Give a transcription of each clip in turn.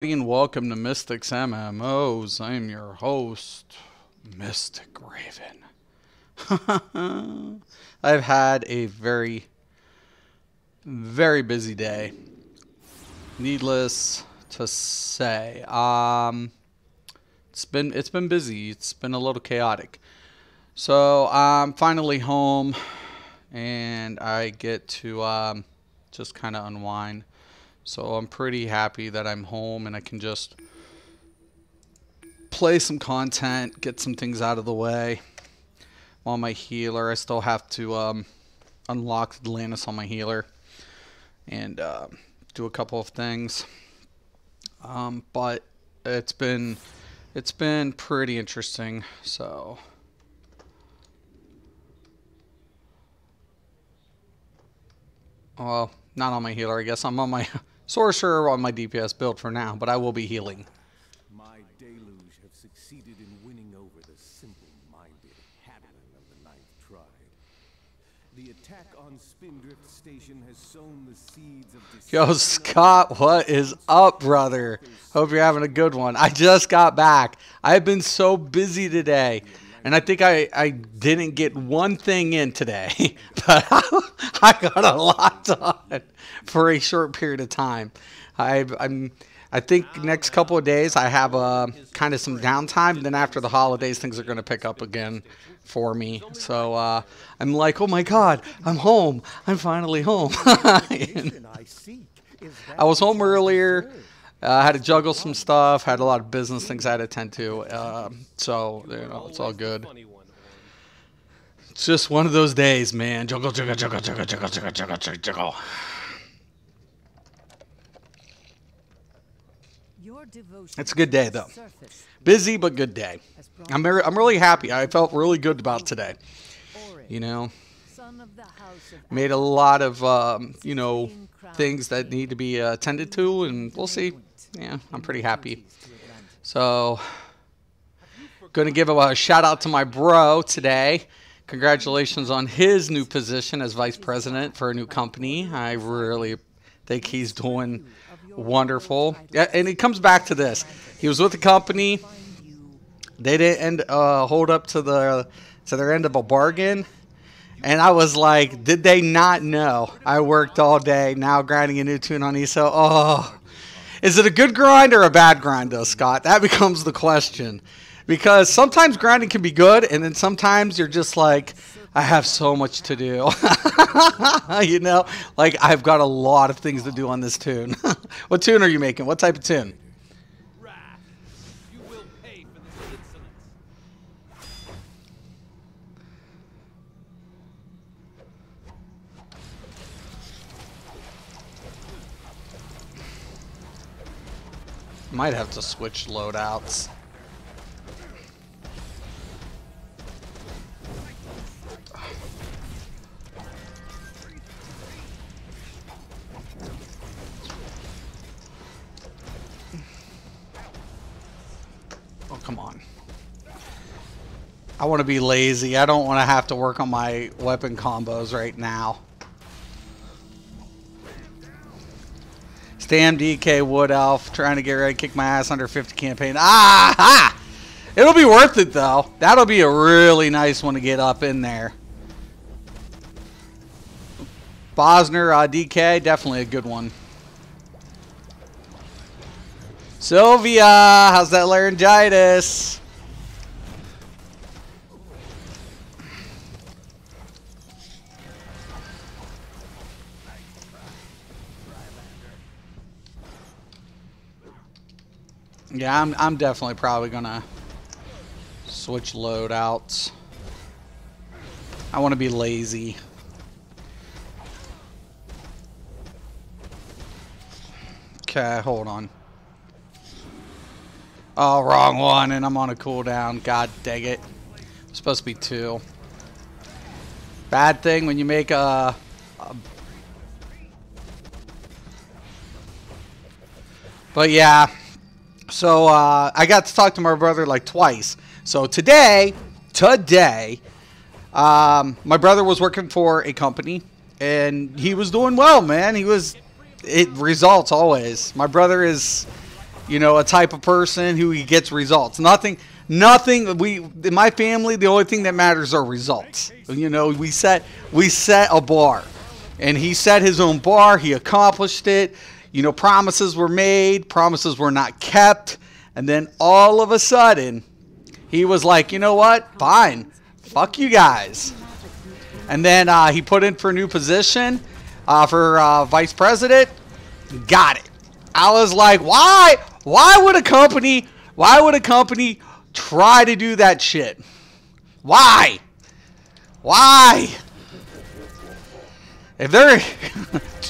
And welcome to Mystics MMOs. I'm your host, Mystic Raven. I've had a very busy day. Needless to say, it's been busy. It's been a little chaotic. So I'm finally home, and I get to just kind of unwind. So I'm pretty happy that I'm home and I can just play some content, get some things out of the way. On my healer, I still have to unlock Atlantis on my healer and do a couple of things. But it's been pretty interesting. So well, not on my healer. I guess I'm on my sorcerer on my DPS build for now, but I will be healing. My deluge have succeeded in winning over the simple-minded Habitan of the Ninth Tribe. The attack on Spindrift Station has sown the seeds of Yo, Scott, what is up, brother? Hope you're having a good one. I just got back. I've been so busy today, and I think I didn't get one thing in today, but I got a lot done for a short period of time. I think next couple of days I have kind of some downtime. And then after the holidays, things are going to pick up again for me. So I'm like, oh my God, I'm home. I'm finally home. I was home earlier. I had to juggle some stuff. Had a lot of business things I had to attend to. So you know, it's all good. It's just one of those days, man. Juggle, juggle, juggle, juggle, juggle, juggle, juggle, juggle, juggle. It's a good day, though. Busy, but good day. I'm really happy. I felt really good about today. You know, made a lot of, you know, things that need to be attended to, and we'll see. Yeah, I'm pretty happy. So, going to give a shout out to my bro today. Congratulations on his new position as vice president for a new company. I really think he's doing wonderful. And it comes back to this. He was with the company. They didn't hold up to their end of a bargain. And I was like, did they not know? I worked all day, now grinding a new tune on ESO. Oh, is it a good grind or a bad grind, though, Scott? That becomes the question. Because sometimes grinding can be good, and then sometimes you're just like, I have so much to do. You know, like I've got a lot of things to do on this tune. What tune are you making? What type of tune? You will pay for this insolence. Might have to switch loadouts. Oh, come on. I want to be lazy. I don't want to have to work on my weapon combos right now. Stam DK Wood Elf trying to get ready to kick my ass under 50 campaign. Ah! It'll be worth it, though. That'll be a really nice one to get up in there. Bosner DK, definitely a good one. Sylvia, how's that laryngitis? Yeah, I'm definitely probably gonna switch loadouts. I want to be lazy. Okay, hold on. Oh, wrong one, and I'm on a cooldown. God dang it. It's supposed to be 2. Bad thing when you make a But yeah. So I got to talk to my brother like twice. So today, my brother was working for a company, and he was doing well, man. It results always. My brother is you know, a type of person who he gets results. Nothing. In my family, the only thing that matters are results. You know, we set a bar, and he set his own bar. He accomplished it. You know, promises were made, promises were not kept, and then all of a sudden, he was like, you know what? Fine, fuck you guys. And then he put in for a new position for vice president. Got it. I was like, why? Why would a company try to do that shit? Why? Why? If they're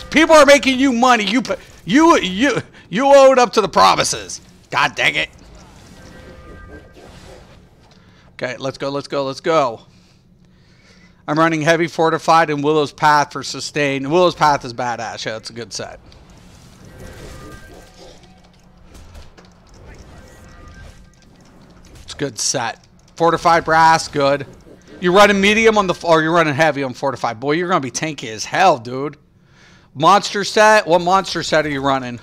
people are making you money, you owe it up to the promises. God dang it. Okay, let's go. I'm running heavy fortified and Willow's Path for sustain. Willow's Path is badass. Yeah, it's a good set. It's a good set. Fortified brass, good. You running medium on the, or you're running heavy on fortified. Boy, you're gonna be tanky as hell, dude. Monster set. What monster set are you running?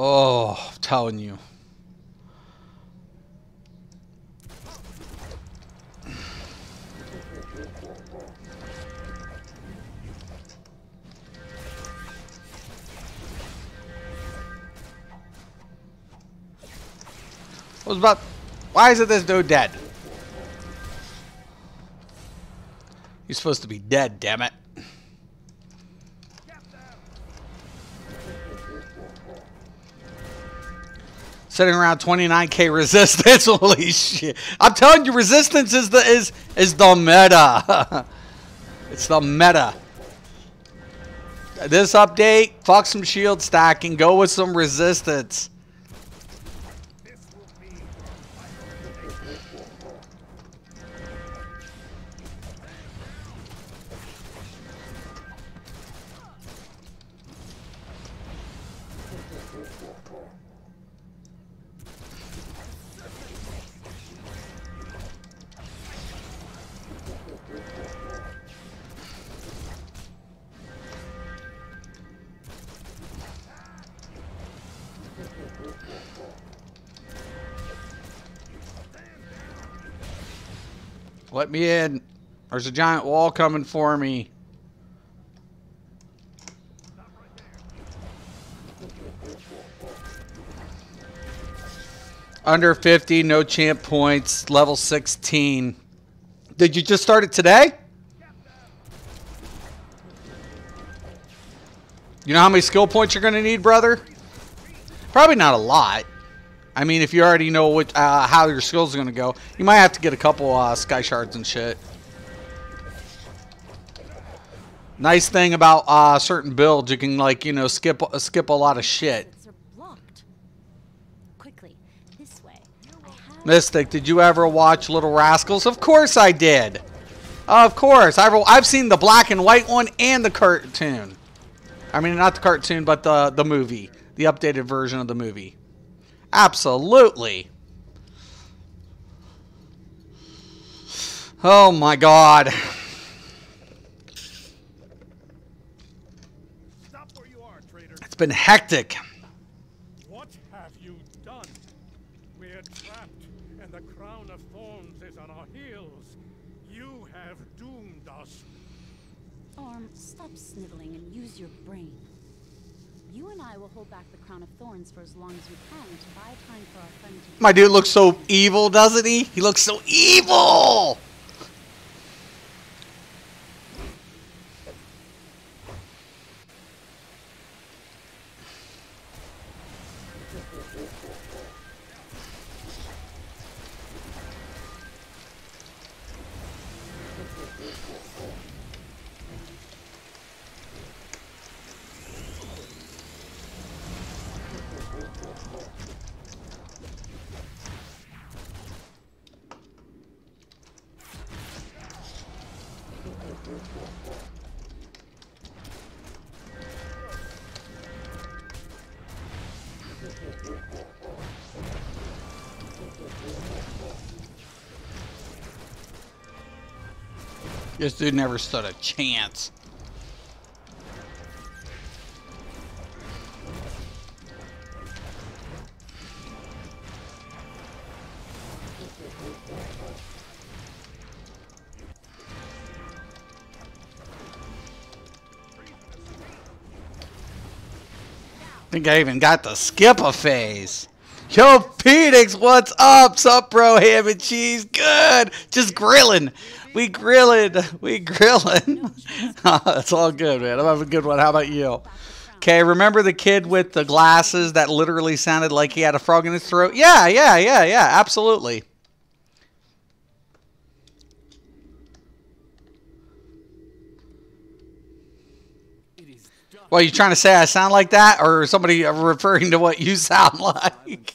Oh, I'm telling you. What was about? Why is it this dude dead? He's supposed to be dead, damn it. Sitting around 29k resistance. Holy shit! I'm telling you, resistance is the meta. It's the meta. This update, fuck some shield stacking. Go with some resistance. Let me in. There's a giant wall coming for me. Under 50, no champ points, level 16. Did you just start it today? You know how many skill points you're going to need, brother? Probably not a lot. I mean, if you already know what, how your skills are going to go, you might have to get a couple sky shards and shit. Nice thing about certain builds, you can, like, you know, skip a lot of shit. Quickly, this way. Mystic, did you ever watch Little Rascals? Of course I did. Of course. I've seen the black and white one and the cartoon. I mean, not the cartoon, but the movie. The updated version of the movie. Absolutely. Oh my God. Stop where you are, traitor. It's been hectic. What have you done? We're trapped, and the crown of thorns is on our heels. You have doomed us. Orm, stop sniveling and use your brain. You and I will hold back the crown of thorns for as long as we can to buy time for our friend to... My dude looks so evil, doesn't he? He looks so evil! This dude never stood a chance. I think I even got to skip a phase. Yo, Phoenix, what's up? Sup, bro? Ham and cheese. Good. Just grilling. We grilling. We grilling. It's all good, man. I'm having a good one. How about you? Okay, remember the kid with the glasses that literally sounded like he had a frog in his throat? Yeah. Absolutely. Well, you trying to say I sound like that, or somebody referring to what you sound like?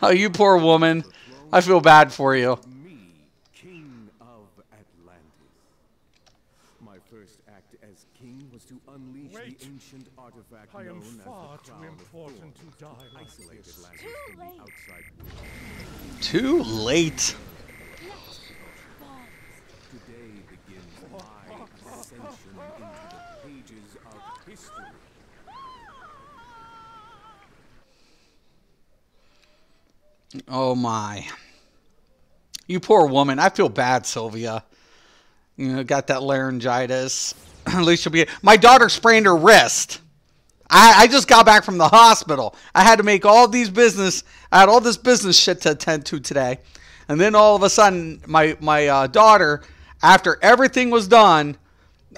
Oh, you poor woman. I feel bad for you. Me, King of Atlantis. My first act as king was to unleash Wait. the ancient artifact I am known as far the too Crown of important Thorns. to die like Isolate this. Atlantis Too from the late. outside Too late. Today begins my ascension into the pages of history. Oh, my. You poor woman. I feel bad, Sylvia. You know, got that laryngitis. At least she'll be... My daughter sprained her wrist. I just got back from the hospital. I had to make all these business... I had all this business shit to attend to today. And then all of a sudden, my daughter, after everything was done,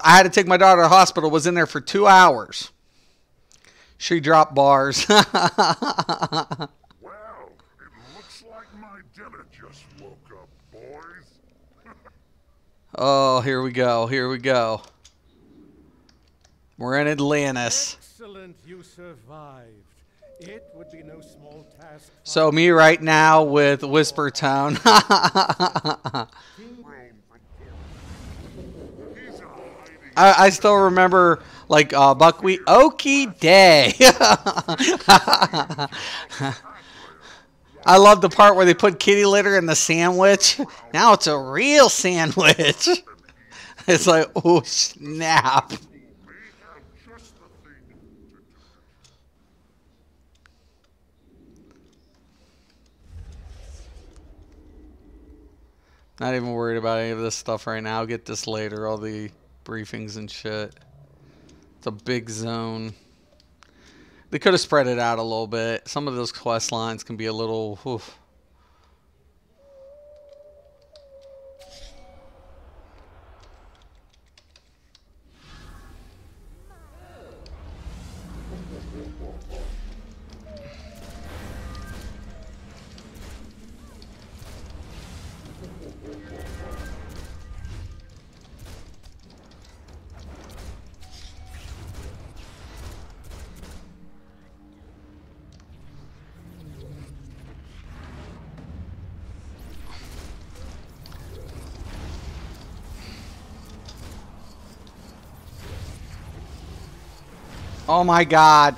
I had to take my daughter to the hospital, was in there for 2 hours. She dropped bars. Well, it looks like my dinner just woke up, boys. Oh, here we go. Here we go. We're in Atlantis. Excellent, you survived. It would be no small task. So me right now with Whisper Town. He's a hiding. I still remember like buckwheat. Okie day. I love the part where they put kitty litter in the sandwich. Now it's a real sandwich. It's like, oh snap. May have just the thing to do. Not even worried about any of this stuff right now. I'll get this later, all the briefings and shit. It's a big zone. They could have spread it out a little bit. Some of those quest lines can be a little... Oof. Oh my god.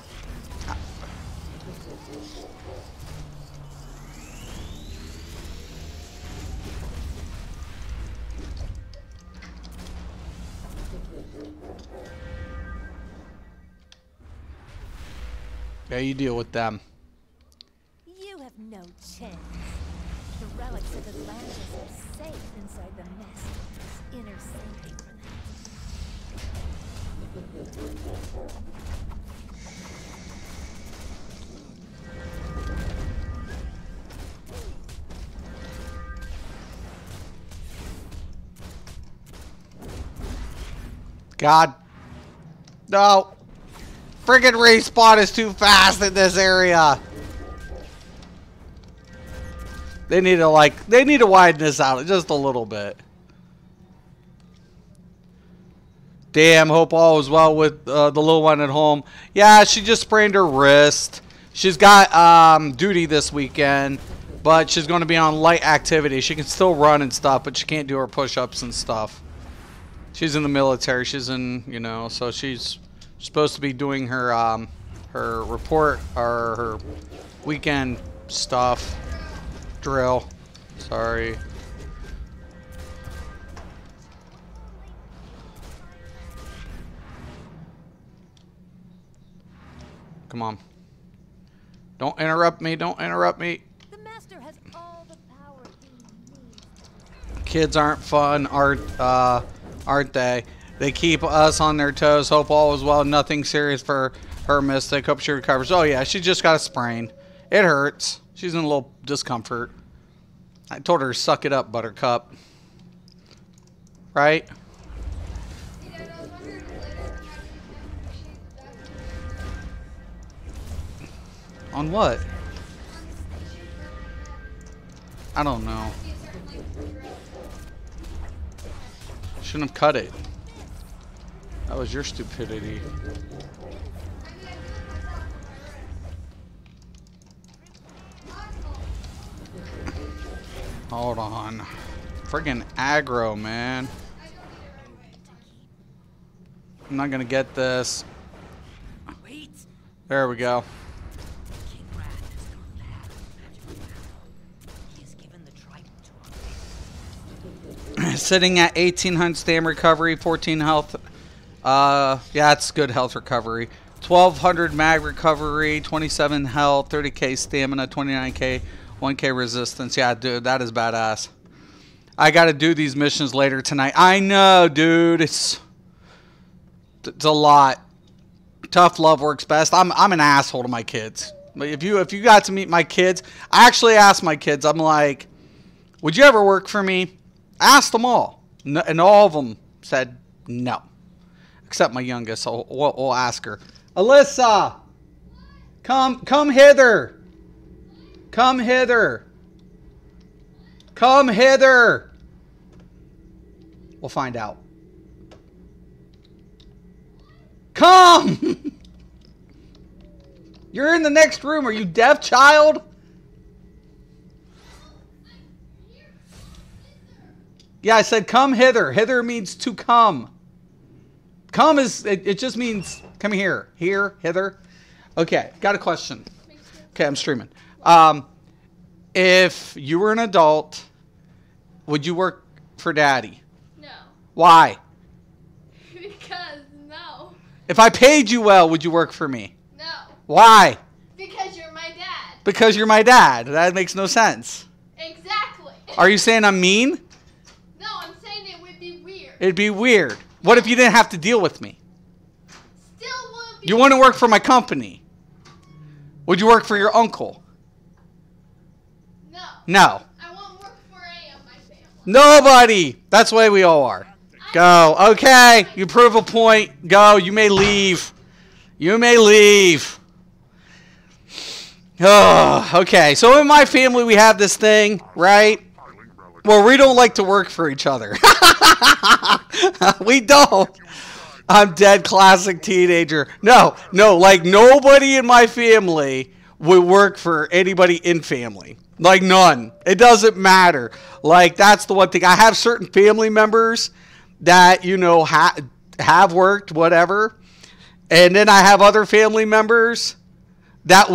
Yeah, you deal with them. You have no chance. The relics of Atlantis are safe inside the Master's inner sanctum. God. No. Friggin' respawn is too fast in this area. They need to widen this out just a little bit. Damn, hope all is well with the little one at home. Yeah, she just sprained her wrist. She's got duty this weekend, but she's going to be on light activity. She can still run and stuff, but she can't do her push-ups and stuff. She's in the military. She's in, you know, so she's supposed to be doing her her report or her weekend stuff drill. Sorry. Come on. Don't interrupt me. Don't interrupt me. The master has all the power he needs. Kids aren't fun, aren't they? They keep us on their toes. Hope all is well. Nothing serious for her, Mystic. Hope she recovers. Oh, yeah. She just got a sprain. It hurts. She's in a little discomfort. I told her to suck it up, Buttercup. Right? On what? I don't know. Shouldn't have cut it. That was your stupidity. Hold on. Friggin' aggro, man. I'm not gonna get this. There we go. Sitting at 1800 stam recovery, 14 health. Yeah, it's good health recovery. 1200 mag recovery, 27 health, 30k stamina, 29k, 1k resistance. Yeah, dude, that is badass. I got to do these missions later tonight. I know, dude. It's a lot. Tough love works best. I'm an asshole to my kids. But if you got to meet my kids, I actually asked my kids. I'm like, would you ever work for me? I asked them all, and all of them said no, except my youngest. So we'll ask her. Alyssa, come hither. Come hither. Come hither. We'll find out. Come. You're in the next room. Are you deaf, child? Yeah, I said come hither. Hither means to come. Come is, it just means come here. Here, hither. Okay, got a question. Okay, I'm streaming. If you were an adult, would you work for daddy? No. Why? Because no. If I paid you well, would you work for me? No. Why? Because you're my dad. Because you're my dad. That makes no sense. Exactly. Are you saying I'm mean? No, I'm saying it would be weird. It'd be weird. What if you didn't have to deal with me? Still would be. You want to work for my company? Would you work for your uncle? No. No. I won't work for any of my family. Nobody. That's the way we all are. Go. Okay. You prove a point. Go. You may leave. You may leave. Oh, okay. So in my family, we have this thing, right? Well, we don't like to work for each other. We don't. I'm dead classic teenager. No, like nobody in my family would work for anybody in family. Like none. It doesn't matter. Like that's the one thing. I have certain family members that, you know, have worked, whatever. And then I have other family members that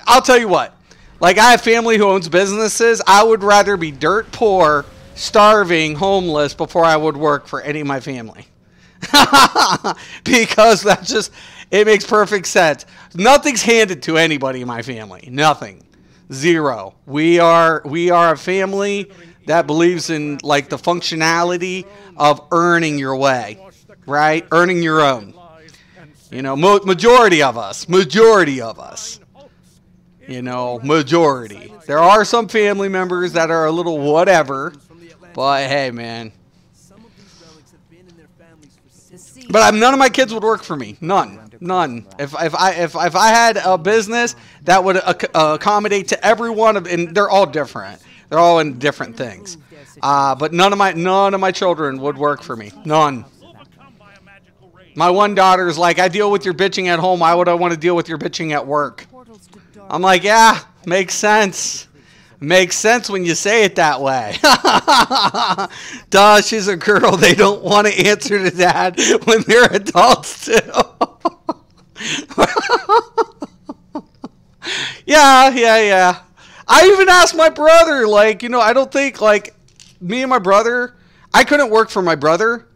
I'll tell you what. Like I have family who owns businesses. I would rather be dirt poor, starving, homeless before I would work for any of my family. Because it makes perfect sense. Nothing's handed to anybody in my family. Nothing. Zero. We are a family that believes in like the functionality of earning your way, right? Earning your own. You know, majority of us. You know, majority. There are some family members that are a little whatever, but hey, man. But none of my kids would work for me. None. If I had a business that would accommodate to everyone, and they're all different. They're all in different things. But none of my children would work for me. None. My one daughter's like, I deal with your bitching at home. Why would I want to deal with your bitching at work? I'm like, yeah, makes sense. Makes sense when you say it that way. Duh, she's a girl. They don't want to answer to dad when they're adults too. Yeah. I even asked my brother, like, you know, I don't think, like, me and my brother, I couldn't work for my brother,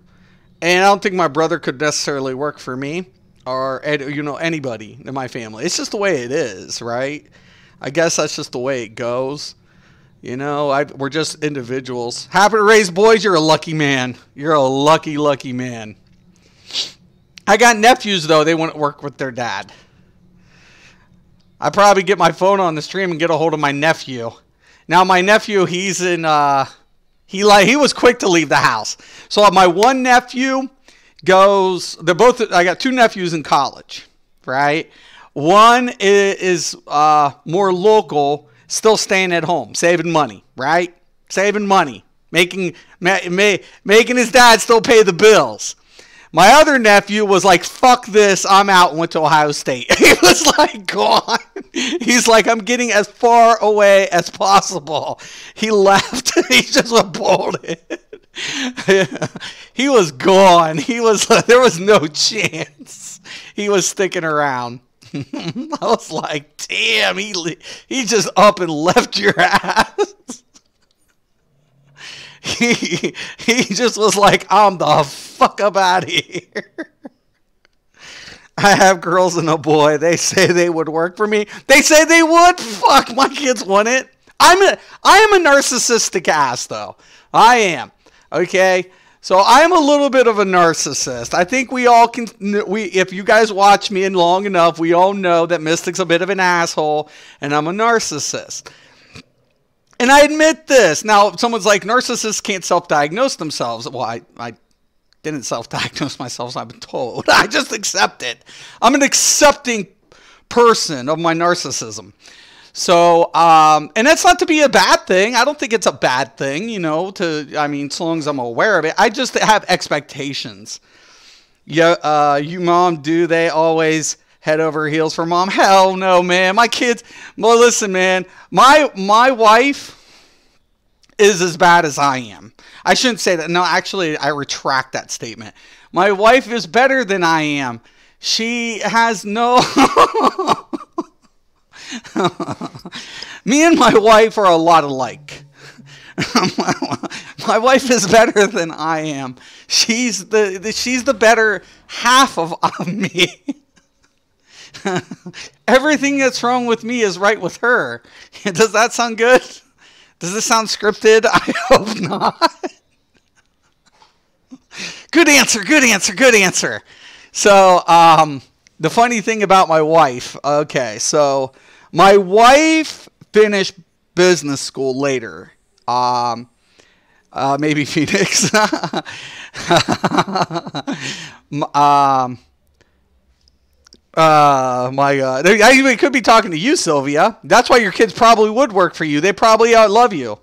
and I don't think my brother could necessarily work for me. or you know, anybody in my family. It's just the way it is, right? I guess that's just the way it goes. You know, we're just individuals. Happy to raise boys. You're a lucky man. You're a lucky, lucky man. I got nephews, though. They wouldn't work with their dad. I probably get my phone on the stream and get a hold of my nephew. Now, my nephew, he's in, he was quick to leave the house. So my one nephew goes, I got two nephews in college, right? One is more local, still staying at home, saving money, right? Saving money, making his dad still pay the bills. My other nephew was like, fuck this, I'm out, and went to Ohio State. He was like, gone. He's like, I'm getting as far away as possible. He left. He just bolted. He was gone. There was no chance he was sticking around. I was like, damn, he just up and left your ass. He just was like, I'm the fuck up out of here. I have girls and a boy. They say they would work for me. They say they would. Fuck, my kids wouldn't. I am a narcissistic ass, though. I am. Okay? So I'm a little bit of a narcissist. I think we all can, if you guys watch me in long enough, we all know that Mystic's a bit of an asshole, and I'm a narcissist. And I admit this. Now, someone's like, narcissists can't self-diagnose themselves. Well, I didn't self-diagnose myself, I've been told. I just accept it. I'm an accepting person of my narcissism. So, and that's not to be a bad thing. I don't think it's a bad thing, you know, so long as I'm aware of it. I just have expectations. Yeah, you mom, do they always head over heels for mom? Hell no, man. My kids, well, listen, man, my wife is as bad as I am. I shouldn't say that. No, actually, I retract that statement. My wife is better than I am. She has no... Me and my wife are a lot alike. My wife is better than I am. She's the better half of me. Everything that's wrong with me is right with her. Does that sound good? Does this sound scripted? I hope not. Good answer, good answer, good answer. So, the funny thing about my wife, okay, so my wife finished business school later. Maybe Phoenix. My God. I even could be talking to you, Sylvia. That's why your kids probably would work for you. They probably love you.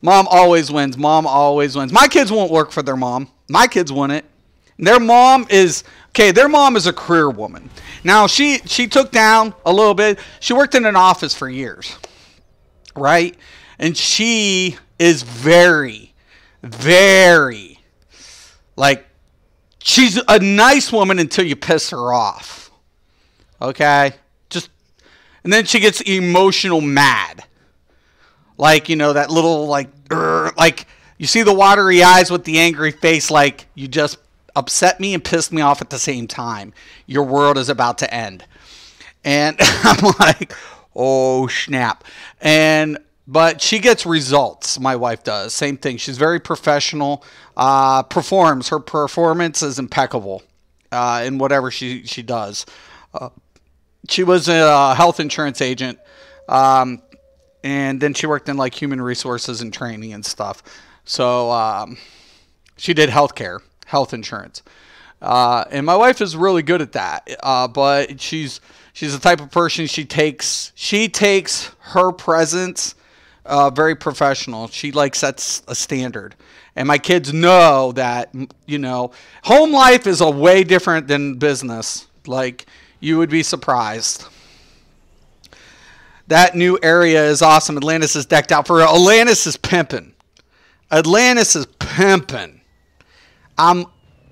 Mom always wins. Mom always wins. My kids won't work for their mom. My kids wouldn't. Their mom is, their mom is a career woman. Now, she took down a little bit. She worked in an office for years, right? And she is very, very, like, she's a nice woman until you piss her off. Okay? And then she gets emotional mad. Like, you know, that little, like, you see the watery eyes with the angry face, like, you just upset me and pissed me off at the same time. Your world is about to end. And I'm like, oh, snap. But she gets results, my wife does. Same thing. She's very professional, performs. Her performance is impeccable in whatever she does. She was a health insurance agent, and then she worked in, like, human resources and training and stuff. So she did health insurance. And my wife is really good at that. But she's the type of person, she takes her presence very professional. She, like, sets a standard. And my kids know that, you know, home life is a way different than business. Like, you would be surprised. That new area is awesome. Atlantis is decked out for real. Atlantis is pimping. Atlantis is pimping. I'm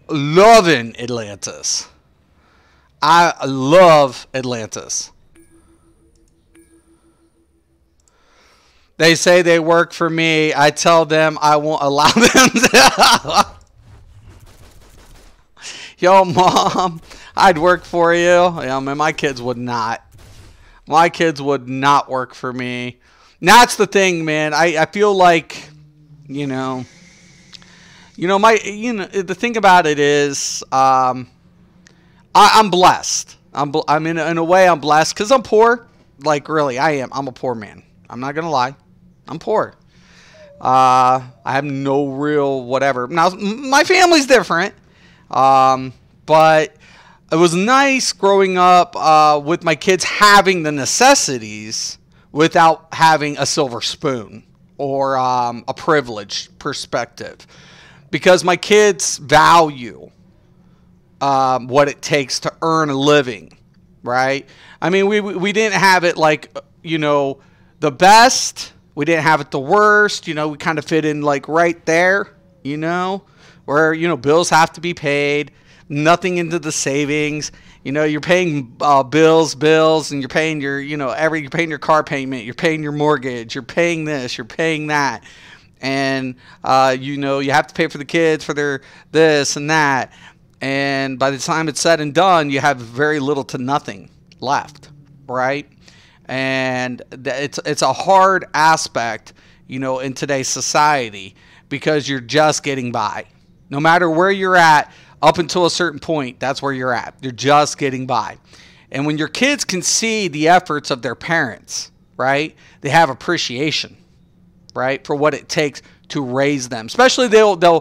loving Atlantis. I love Atlantis. They say they work for me. I tell them I won't allow them to. Yo, Mom, I'd work for you. I mean, my kids would not. My kids would not work for me. And that's the thing, man. I feel like, the thing about it is, I'm blessed. I'm in a way I'm blessed because I'm poor. Like, really, I am. I'm a poor man. I'm not gonna lie. I'm poor. I have no real whatever. Now, my family's different, but it was nice growing up with my kids having the necessities without having a silver spoon or a privileged perspective, because my kids value what it takes to earn a living, right? I mean, we didn't have it like, the best. We didn't have it the worst. We kind of fit in like right there, where, bills have to be paid, nothing into the savings. You're paying bills, and you're paying your, you're paying your car payment, you're paying your mortgage, you're paying this, you're paying that. And, you have to pay for the kids for their this and that. And by the time it's said and done, you have very little to nothing left, right? And it's a hard aspect, in today's society, because you're just getting by. No matter where you're at, up until a certain point, that's where you're at. You're just getting by. And when your kids can see the efforts of their parents, right, they have appreciation, right, for what it takes to raise them. Especially they'll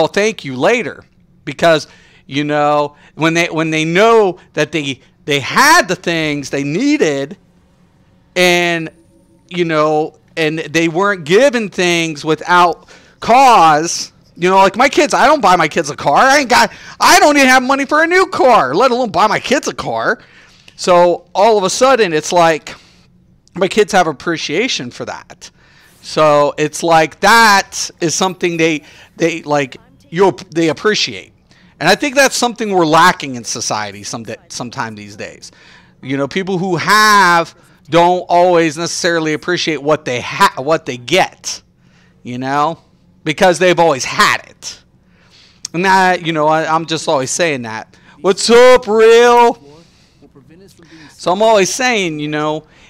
thank you later, because when they know that they had the things they needed, and and they weren't given things without cause. Like my kids, I don't buy my kids a car. I don't even have money for a new car, let alone buy my kids a car. So all of a sudden, it's like my kids have appreciation for that. So it's like that is something they appreciate. And I think that's something we're lacking in society sometime these days. People who have don't always necessarily appreciate what they get, because they've always had it. And that, I'm just always saying that. What's up, real? So I'm always saying,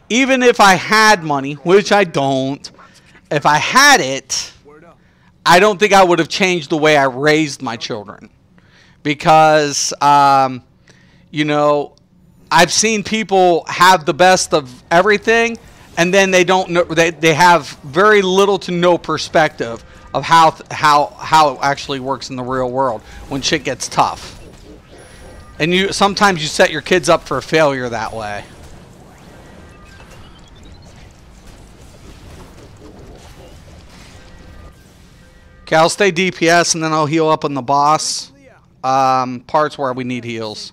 even if I had money, which I don't, if I had it, I don't think I would have changed the way I raised my children. Because, I've seen people have the best of everything, and then they don't know, they have very little to no perspective of how it actually works in the real world when shit gets tough. And sometimes you set your kids up for failure that way. Okay, I'll stay DPS and then I'll heal up on the boss. Parts where we need heals.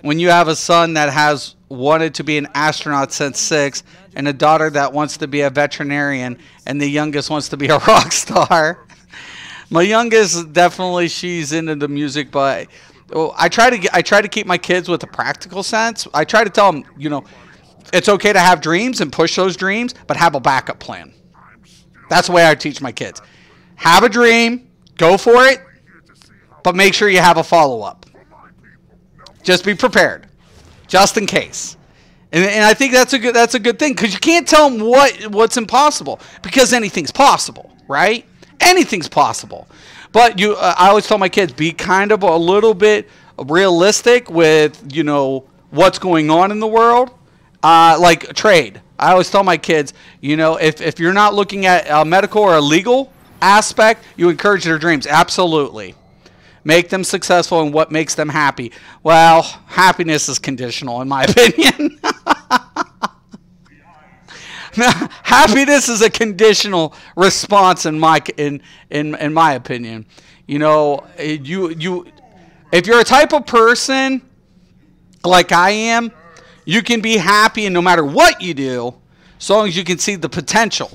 When you have a son that has wanted to be an astronaut since 6, and a daughter that wants to be a veterinarian, and the youngest wants to be a rock star. My youngest, definitely, she's into the music, but I try to keep my kids with a practical sense. I try to tell them, it's okay to have dreams and push those dreams, but have a backup plan. That's the way I teach my kids. Have a dream, go for it, but make sure you have a follow-up. Just be prepared, just in case. And I think that's a good thing, because you can't tell them what's impossible, because anything's possible, right? Anything's possible. But I always tell my kids, be kind of a little bit realistic with what's going on in the world, like trade. I always tell my kids, if you're not looking at a medical or a legal aspect, you encourage their dreams. Absolutely. Make them successful in what makes them happy. Well, happiness is conditional, in my opinion. Happiness is a conditional response, in my opinion. If you're a type of person like I am, you can be happy, and no matter what you do, as long as you can see the potential.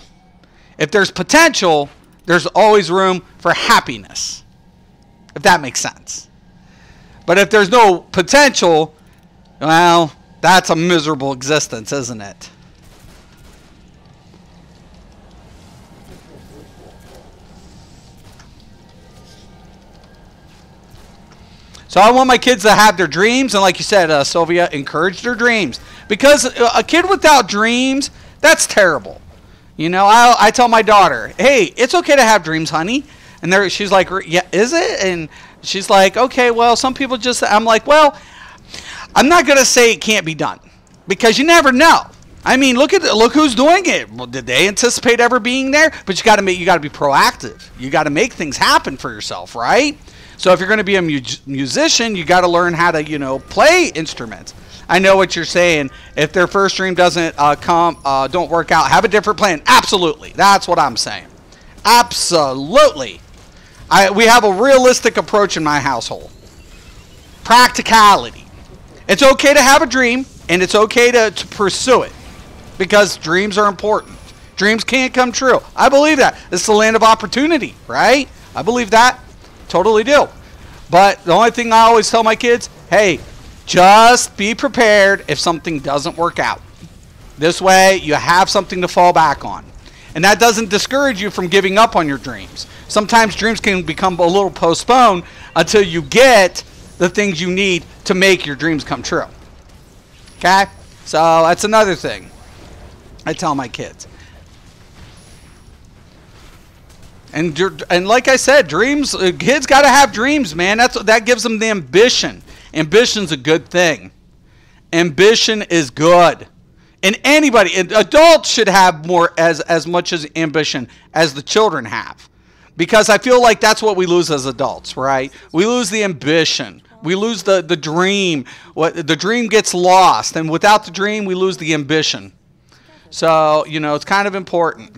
If there's potential, there's always room for happiness. If that makes sense. But if there's no potential, well, that's a miserable existence, isn't it? So I want my kids to have their dreams, and like you said, Sylvia, encourage their dreams. Because a kid without dreams, that's terrible. You know, I tell my daughter, hey, it's okay to have dreams, honey. And she's like, yeah, is it? And she's like, okay, well, some people just, I'm like, well, I'm not going to say it can't be done. Because you never know. I mean, look who's doing it. Well, did they anticipate ever being there? But you got to be proactive. You got to make things happen for yourself, right? So if you're going to be a musician, you got to learn how to, you know, play instruments. I know what you're saying. If their first dream doesn't don't work out, have a different plan. Absolutely. That's what I'm saying. Absolutely. We have a realistic approach in my household. Practicality. It's okay to have a dream, and it's okay to pursue it. Because dreams are important. Dreams can't come true. I believe that. It's the land of opportunity, right? I believe that. Totally do. But the only thing I always tell my kids, hey, just be prepared if something doesn't work out. This way, you have something to fall back on. And that doesn't discourage you from giving up on your dreams. Sometimes dreams can become a little postponed until you get the things you need to make your dreams come true. Okay? So that's another thing I tell my kids. And like I said, dreams, kids got to have dreams, man. That gives them the ambition. Ambition's a good thing. Ambition is good. And adults should have more as much as ambition as the children have. Because I feel like that's what we lose as adults, right? We lose the ambition. We lose the dream. The dream gets lost. And without the dream, we lose the ambition. So, you know, it's kind of important.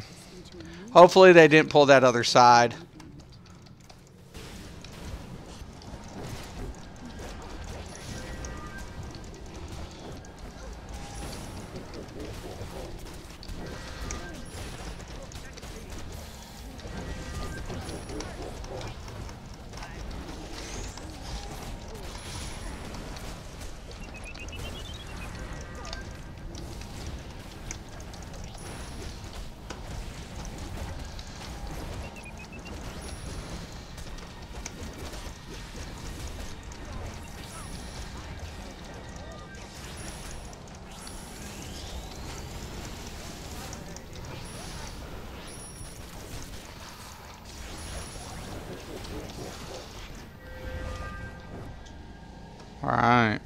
Hopefully they didn't pull that other side. All right.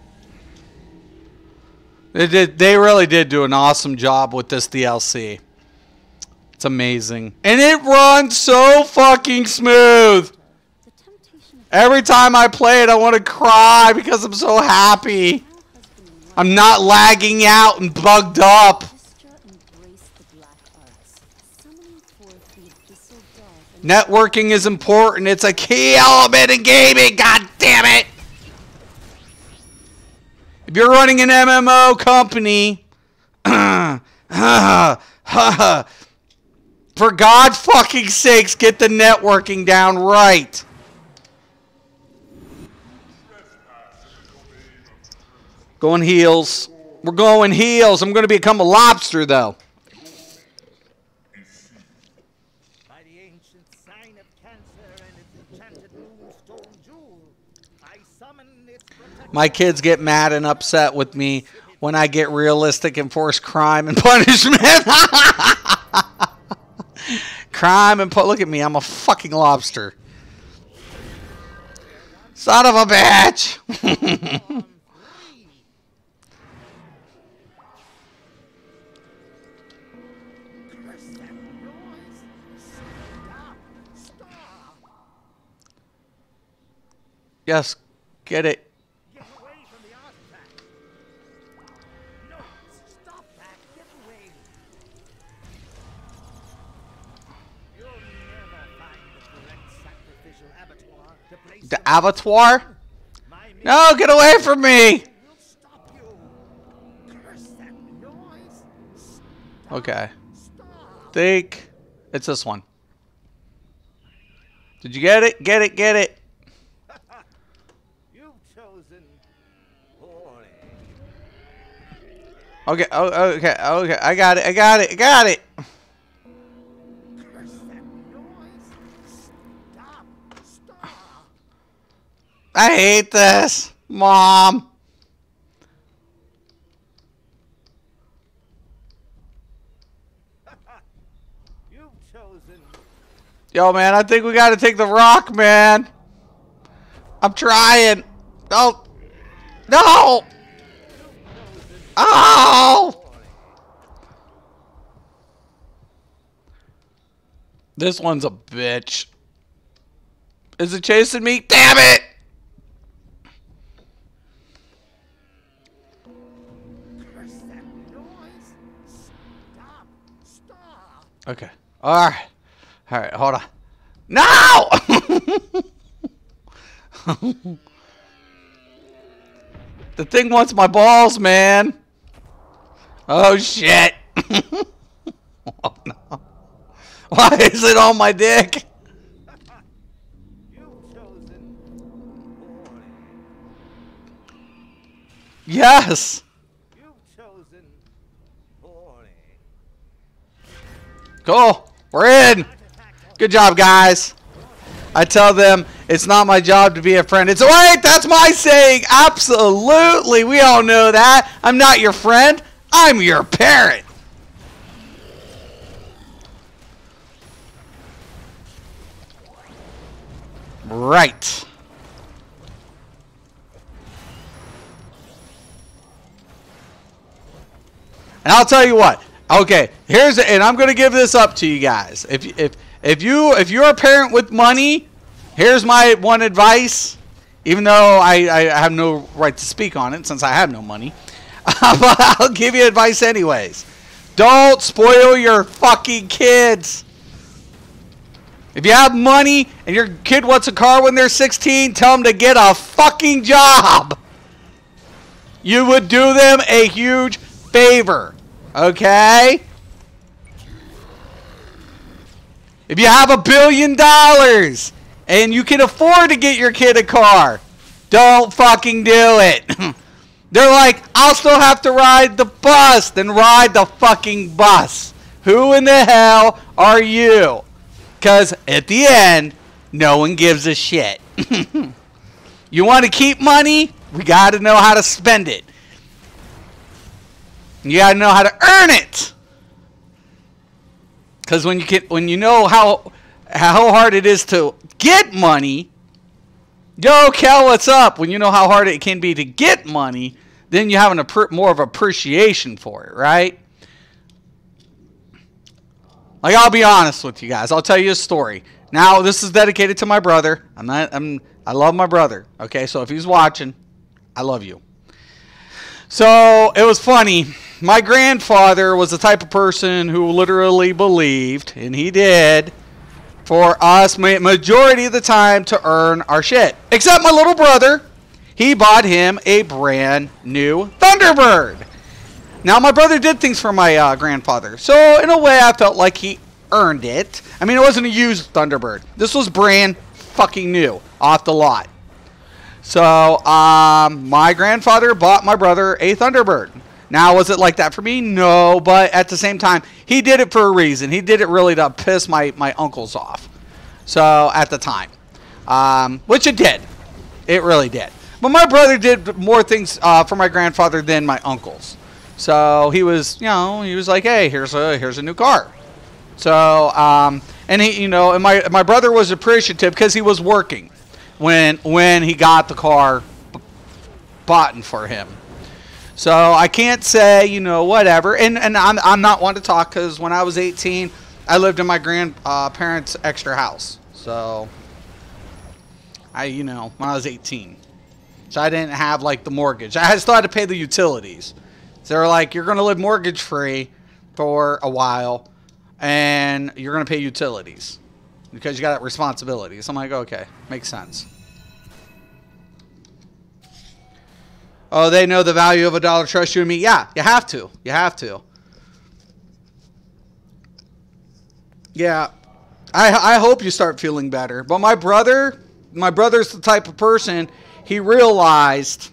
They really did do an awesome job with this DLC. It's amazing. And it runs so fucking smooth. Every time I play it, I want to cry because I'm so happy. I'm not lagging out and bugged up. Networking is important. It's a key element in gaming. God damn it. If you're running an MMO company, for God fucking sakes, get the networking down right. Going heels. We're going heels. I'm going to become a lobster, though. By the ancient sign of Cancer and its enchanted moonstone jewel, I summon its protector. My kids get mad and upset with me when I get realistic and force crime and punishment. Crime and look at me. I'm a fucking lobster. Son of a bitch. Yes, get it. Get away from the artifact. No, stop that. Get away. You'll never find the correct sacrificial abattoir to place The abattoir? No, get away from me. will stop you. Curse that noise. Stop. Okay. Stop. Think it's this one. Did you get it? Get it, get it. You've chosen poorly. Okay, okay. I got it, I got it, I got it. Curse that noise. Stop. Stop. I hate this. Mom. You've chosen. Yo, man, I think we got to take the rock, man. I'm trying. Oh. No. Oh. This one's a bitch. Is it chasing me? Damn it! Curse that noise. Stop. Okay. All right, hold on. No! The thing wants my balls, man. Oh, shit. Oh, no. Why is it on my dick? You've chosen. Yes. You've chosen. Boring. Cool. We're in. Good job, guys. I tell them it's not my job to be a friend. It's wait, that's my saying. Absolutely. We all know that. I'm not your friend. I'm your parent. Right. And I'll tell you what. Okay, and I'm going to give this up to you guys. If you're a parent with money, here's my one advice. Even though I have no right to speak on it since I have no money, but I'll give you advice anyways. Don't spoil your fucking kids. If you have money and your kid wants a car when they're 16, tell them to get a fucking job. You would do them a huge favor. Okay? If you have $1 billion and you can afford to get your kid a car, don't fucking do it. They're like, I'll still have to ride the bus. Then ride the fucking bus. Who in the hell are you? Because at the end, no one gives a shit. You want to keep money? We got to know how to spend it. You got to know how to earn it. Because when you know how hard it is to get money, yo, Kel, what's up? When you know how hard it can be to get money, then you have more of appreciation for it, right? Like, I'll be honest with you guys. I'll tell you a story. Now, this is dedicated to my brother. I love my brother. Okay, so if he's watching, I love you. So, it was funny. My grandfather was the type of person who literally believed, and he did, for us, majority of the time, to earn our shit. Except my little brother. He bought him a brand new Thunderbird. Now, my brother did things for my grandfather. So, in a way, I felt like he earned it. I mean, it wasn't a used Thunderbird. This was brand fucking new, off the lot. So, my grandfather bought my brother a Thunderbird. Now, was it like that for me? No, but at the same time, he did it for a reason. He did it really to piss my uncles off. So, at the time. Which it did. It really did. But my brother did more things for my grandfather than my uncles. So he was, he was like, hey, here's a new car. So, and he, and my brother was appreciative because he was working when he got the car bought for him. So I can't say, whatever. And I'm not one to talk because when I was 18, I lived in my grandparents' extra house. So when I was 18. So I didn't have like the mortgage. I still had to pay the utilities. So they were like, you're going to live mortgage free for a while and you're going to pay utilities because you got responsibilities. So I'm like, okay, makes sense. Oh, they know the value of $1. Trust you and me. Yeah, you have to. You have to. Yeah. I hope you start feeling better. But my brother's the type of person, he realized,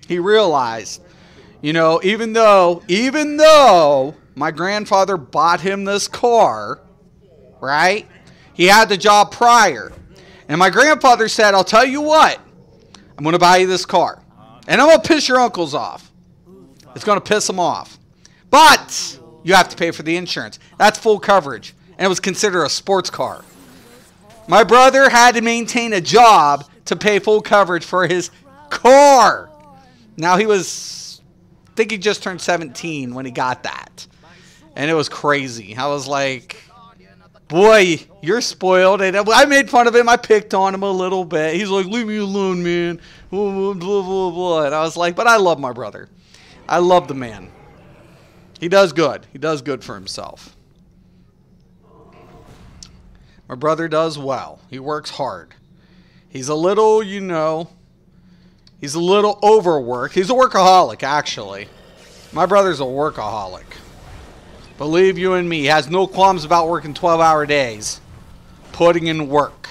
even though my grandfather bought him this car, right? He had the job prior. And my grandfather said, I'll tell you what. I'm going to buy you this car. And I'm going to piss your uncles off. It's going to piss them off. But you have to pay for the insurance. That's full coverage. And it was considered a sports car. My brother had to maintain a job to pay full coverage for his car. Now I think he just turned 17 when he got that. And it was crazy. I was like, boy, you're spoiled. And I made fun of him. I picked on him a little bit. He's like, leave me alone, man. Blah, blah, blah, blah. And I was like, but I love my brother. I love the man. He does good. He does good for himself. My brother does well. He works hard. He's a little, he's a little overworked. He's a workaholic, actually. My brother's a workaholic. Believe you and me, he has no qualms about working 12-hour days. Putting in work.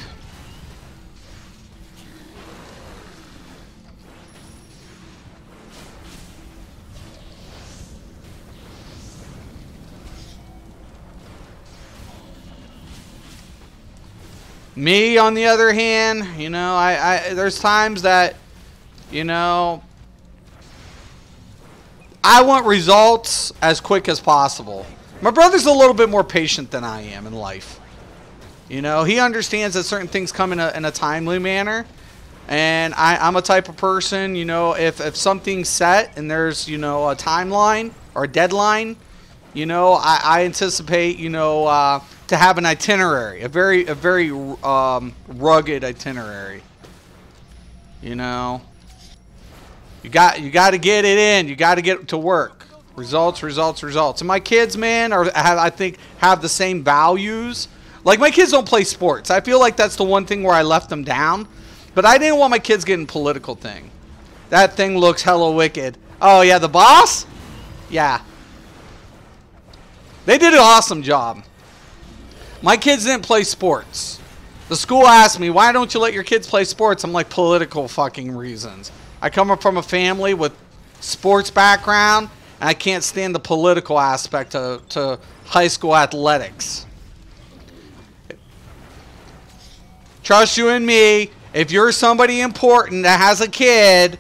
Me, on the other hand, there's times that, I want results as quick as possible. My brother's a little bit more patient than I am in life. He understands that certain things come in a timely manner. And I'm a type of person, if something's set and there's, a timeline or a deadline, I anticipate, to have an itinerary, a very rugged itinerary. You got to get it in. You got to get to work. Results. And my kids, man, I think have the same values. Like, my kids don't play sports. I feel like that's the one thing where I left them down. But I didn't want my kids getting political thing. That thing looks hella wicked. Oh, yeah, the boss? Yeah. They did an awesome job. My kids didn't play sports. The school asked me, why don't you let your kids play sports? I'm like, political fucking reasons. I come up from a family with sports background, and I can't stand the political aspect to high school athletics. Trust you and me, if you're somebody important that has a kid,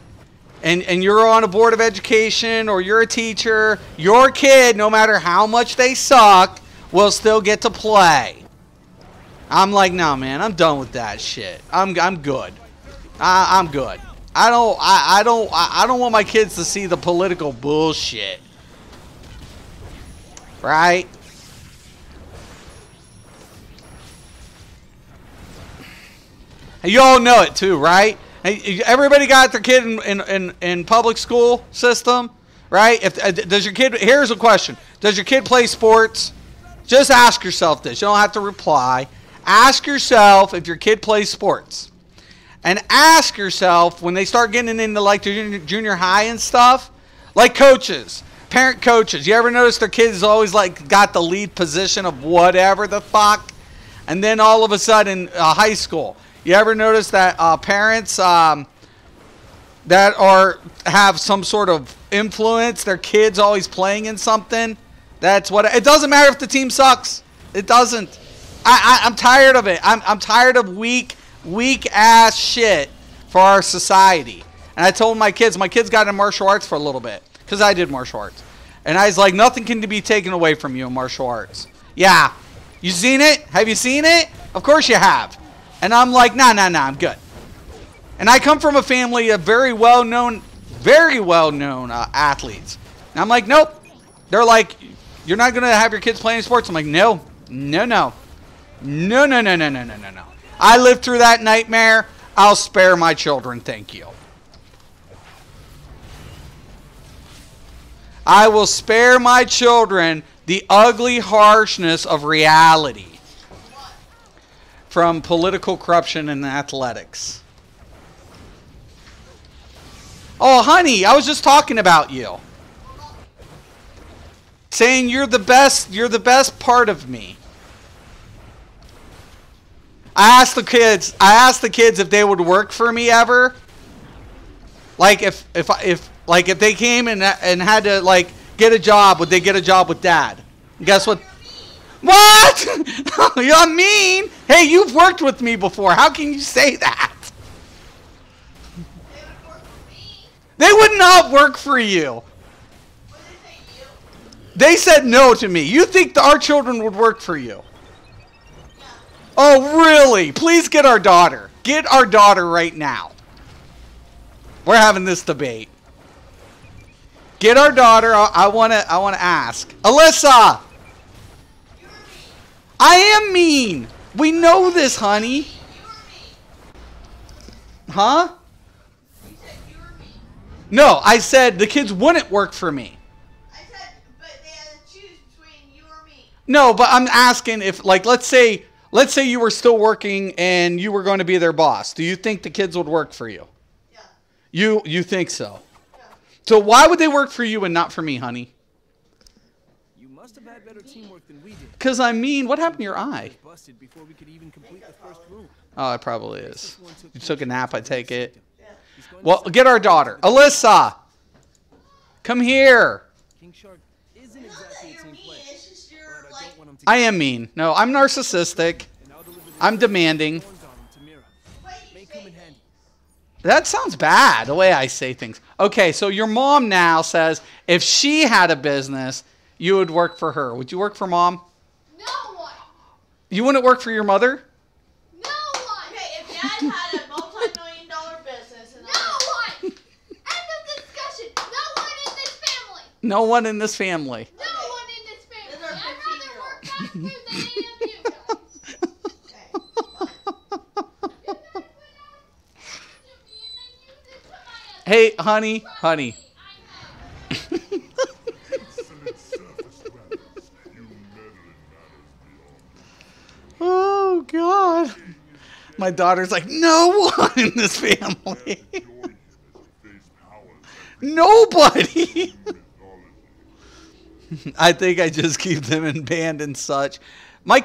and you're on a board of education, or you're a teacher, your kid, no matter how much they suck, will still get to play. I'm like, no, man, I'm done with that shit. I'm good. I'm good. I don't want my kids to see the political bullshit. Right? You all know it too, right? Everybody got their kid in public school system, right? Does your kid? Here's a question: does your kid play sports? Just ask yourself this. You don't have to reply. Ask yourself if your kid plays sports. And ask yourself when they start getting into like the junior high and stuff, like coaches, parent coaches. You ever notice their kids always like got the lead position of whatever the fuck? And then all of a sudden, high school. You ever notice that parents that have some sort of influence, their kids always playing in something? That's what it doesn't matter if the team sucks. It doesn't. I'm tired of it. I'm tired of weak ass shit for our society. And I told my kids got into martial arts for a little bit because I did martial arts. And I was like, nothing can be taken away from you in martial arts. Yeah. You seen it? Have you seen it? Of course you have. And I'm like, nah, I'm good. And I come from a family of very well-known athletes. And I'm like, nope. They're like, you're not going to have your kids playing sports? I'm like, no. I lived through that nightmare. I'll spare my children, thank you. I will spare my children the ugly harshness of reality from political corruption in athletics. Oh, honey, I was just talking about you. Saying you're the best part of me. I asked the kids if they would work for me ever. Like if they came and had to like get a job, would they get a job with Dad? And guess what? What? You're mean. Hey, you've worked with me before. How can you say that? They would not work for you. They said no to me. You think our children would work for you? Oh, really? Please get our daughter. Get our daughter right now. We're having this debate. Get our daughter. I want to ask. Alyssa! I am mean. We know this, honey. Huh? No, I said the kids wouldn't work for me. I said, but they had to choose between you or me. No, but I'm asking if, like, let's say you were still working and you were going to be their boss. Do you think the kids would work for you? Yeah. You think so? Yeah. So why would they work for you and not for me, honey? You must have had better teamwork than we did. Because I mean, what happened to your eye? Busted before we could even complete the first room. Oh, it probably is. You took a nap, I take it. Well, get our daughter. Alyssa! Come here. King Shark isn't exactly a team player. It's just your, But I don't want him to I am mean. No, I'm narcissistic. I'm demanding. May come in handy. That sounds bad, the way I say things. Okay, so your mom now says if she had a business, you would work for her. Would you work for mom? No one. You wouldn't work for your mother? No one. Okay, if Dad had a multi-million-dollar business and No one. End of discussion. No one in this family. No one in this family. No one in this family. Those are I'd rather work 15-year-olds. fast food than any of you guys. Hey, honey. Excellent surface weapons. You meddle in matters beyond. Oh, God. My daughter's like, no one in this family. Join him as you face powers Nobody. that mythology. I think I just keep them in band and such. My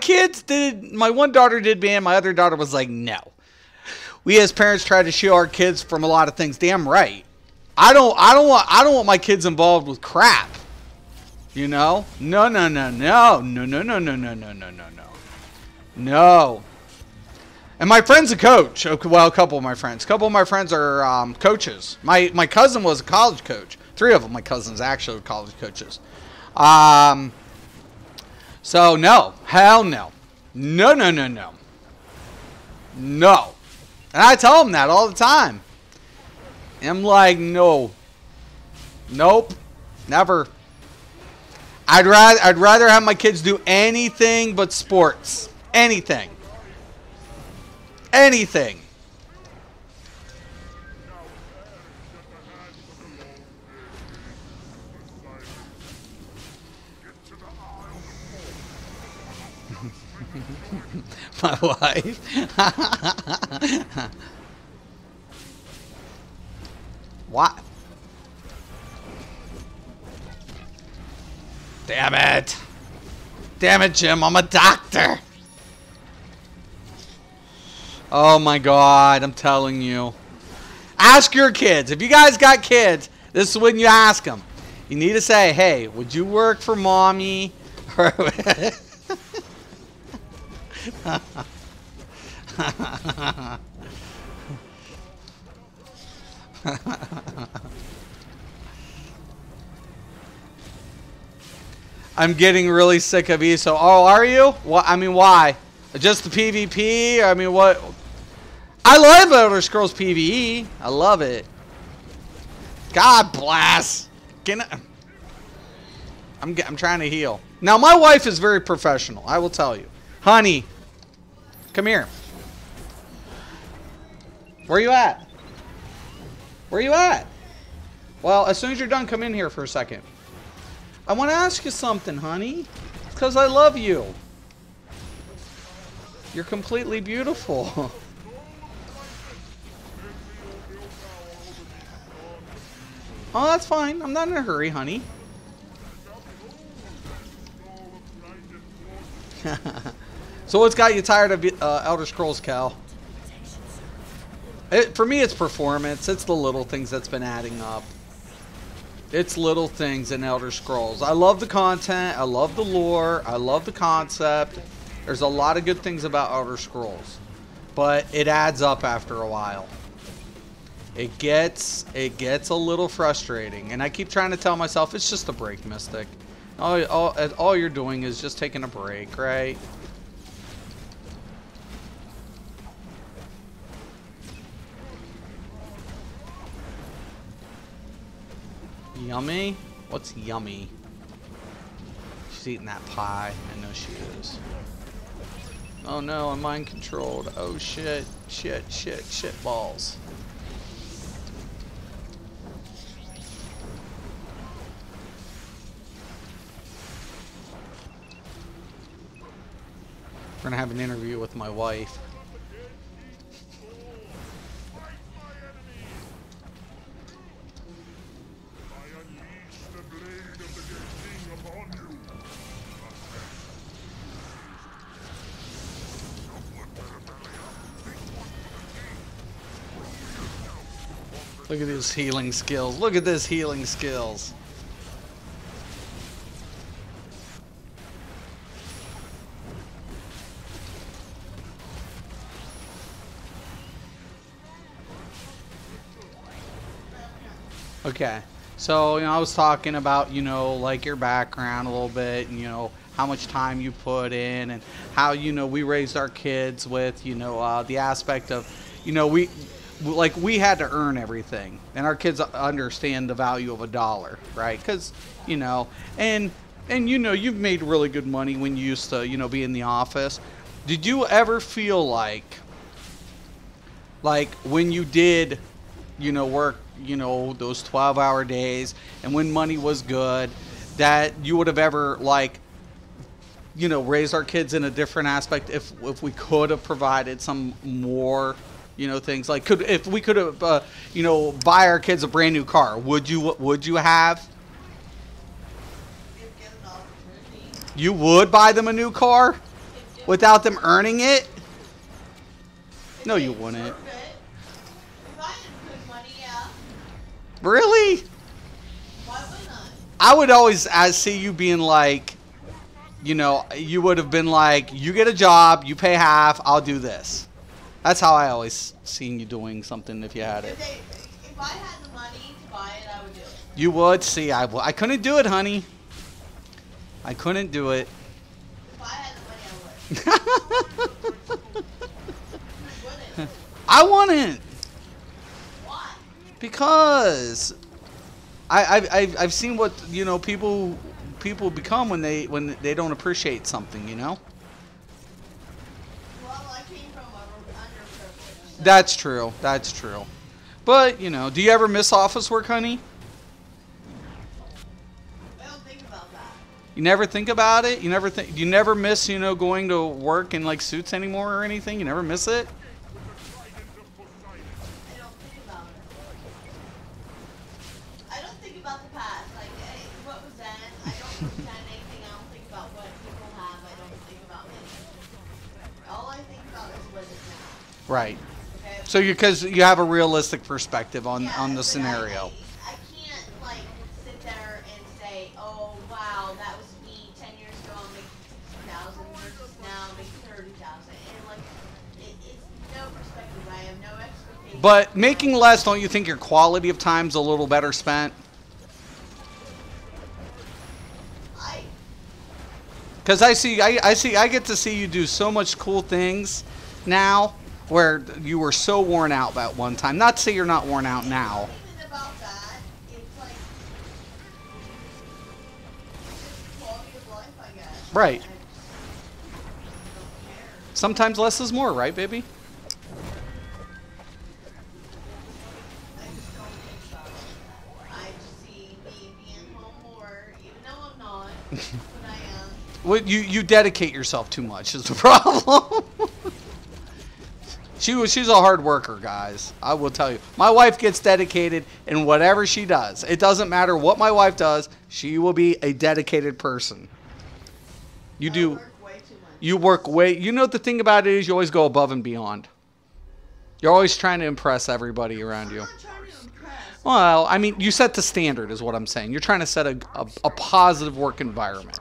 one daughter did band. My other daughter was like, no. We as parents try to shield our kids from a lot of things. Damn right. I don't want my kids involved with crap. You know? No. No. And my friend's a coach. Well, a couple of my friends. A couple of my friends are coaches. My cousin was a college coach. 3 of them, my cousins, actually were college coaches. So, no. Hell no. No. No. And I tell them that all the time. And I'm like, no. Nope. Never. I'd rather have my kids do anything but sports. Anything. Anything. My wife. What? Damn it. Damn it, Jim. I'm a doctor. Oh, my God. I'm telling you. Ask your kids. If you guys got kids, this is when you ask them. You need to say, hey, would you work for mommy? I'm getting really sick of ESO. Oh, are you? What? I mean, why? Just the PvP? I mean, what? I love Elder Scrolls PvE. I love it. God bless. I'm trying to heal. Now, my wife is very professional. I will tell you. Honey, come here. Where you at? Where you at? Well, as soon as you're done, come in here for a second. I want to ask you something, honey. It's because I love you. You're completely beautiful. Oh, that's fine. I'm not in a hurry, honey. So what's got you tired of Elder Scrolls, Cal? For me, it's performance. It's the little things that's been adding up. It's little things in Elder Scrolls. I love the content. I love the lore. I love the concept. There's a lot of good things about Elder Scrolls. But it adds up after a while. It gets a little frustrating, and I keep trying to tell myself it's just a break, Mystic. All you're doing is just taking a break, right? Yummy? What's yummy? She's eating that pie. I know she is. Oh no, I'm mind controlled. Oh shit, shit, shit, shit balls. We're gonna have an interview with my wife. Look at these healing skills. Look at this healing skills. Okay, so I was talking about like your background a little bit, and how much time you put in, and how we raised our kids with the aspect of we had to earn everything, and our kids understand the value of a dollar, right? Because and you've made really good money when you used to be in the office. Did you ever feel like when you did work those 12-hour days, and when money was good, that you would have ever raised our kids in a different aspect if we could have provided some more things, like if we could have buy our kids a brand new car, would you have? You would buy them a new car without them earning it? No, you wouldn't. Really? Why wouldn't I would always see you being like, you would have been like, you get a job, you pay half, I'll do this. That's how I always seen you doing something if you had it. If I had the money to buy it, I would do it. You would? See, I couldn't do it, honey. I couldn't do it. If I had the money, I would. You wouldn't. I wouldn't. Why? Because I've seen what people become when they don't appreciate something, Well, I came from underprivileged. So. That's true. That's true. But do you ever miss office work, honey? I don't think about that. You never think about it? You never miss going to work in suits anymore or anything? You never miss it? I don't think about the past. Hey, what was then? I don't pretend anything. I don't think about what people have. I don't think about me. All I think about is what is now. Right. Okay? So because you have a realistic perspective on the but scenario. I can't sit there and say, oh wow, that was me 10 years ago. I'm making 60,000 versus now I'm making 30,000. And it's no perspective. I have no expectations. But making less, don't you think your quality of time's a little better spent? Because I get to see you do so much cool things now, where you were so worn out at one time. Not to say you're not worn out now. Even about that, it's quality of life, I guess. Right. Sometimes less is more, right, baby? I just don't think about it. I just see me being home more, even though I'm not, but I am. Well, you dedicate yourself too much is the problem. She's a hard worker, guys. I will tell you. My wife gets dedicated in whatever she does. It doesn't matter what my wife does. She will be a dedicated person. You do. Work way too much. You work way. The thing about it is you always go above and beyond. You're always trying to impress everybody around you. I'm not trying to impress. Well, I mean, you set the standard is what I'm saying. You're trying to set a positive work environment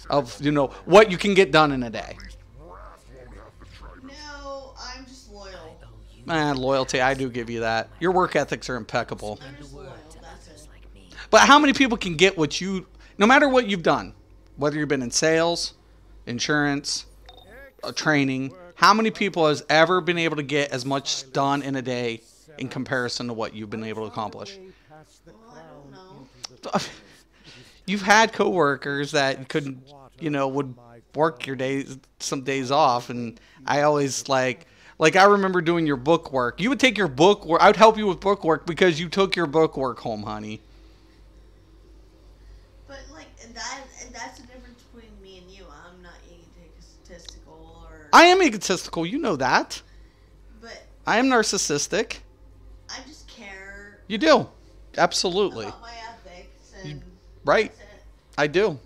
of, what you can get done in a day. No, I'm just loyal. Loyalty, I do give you that. Your work ethics are impeccable. I'm just loyal, that's it. But how many people can get what you, no matter what you've done, whether you've been in sales, insurance, training, how many people has ever been able to get as much done in a day in comparison to what you've been able to accomplish? Well, I don't know. You've had coworkers that couldn't, would work your days, some days off, and I always like I remember doing your book work. You would take your book work. I would help you with book work because you took your book work home, honey. But like that's the difference between me and you. I'm not egotistical or. I am egotistical. You know that. But I am narcissistic. I just care. You do. Absolutely. About my ethics and. Right. That's it. I do.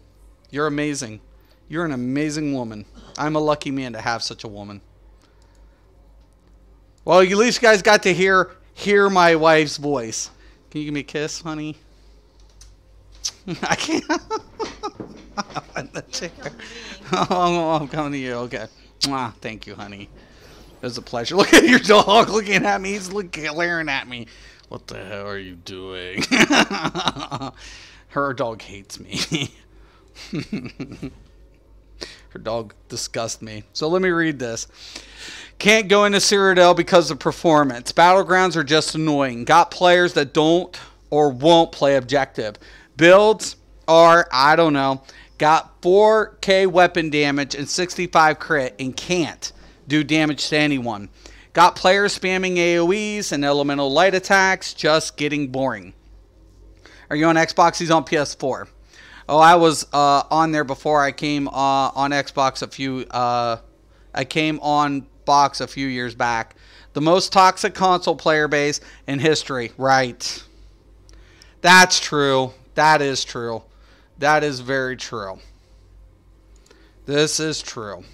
You're amazing. You're an amazing woman. I'm a lucky man to have such a woman. Well, you at least guys got to hear my wife's voice. Can you give me a kiss, honey? I can't. I'm in the chair. Oh, I'm coming to you. Okay. Mwah, thank you, honey. It was a pleasure. Look at your dog looking at me. He's glaring at me. What the hell are you doing? Her dog hates me. Her dog disgusts me. So let me read this. Can't go into Cyrodiil because of performance. Battlegrounds are just annoying. Got players that don't or won't play objective. Builds are, I don't know. Got 4k weapon damage and 65 crit and can't do damage to anyone. Got players spamming AoEs and elemental light attacks. Just getting boring. Are you on Xbox? He's on PS4. Oh, I was on there before. I came on Xbox I came on box a few years back. The most toxic console player base in history. Right. That's true. That is true. That is very true. This is true.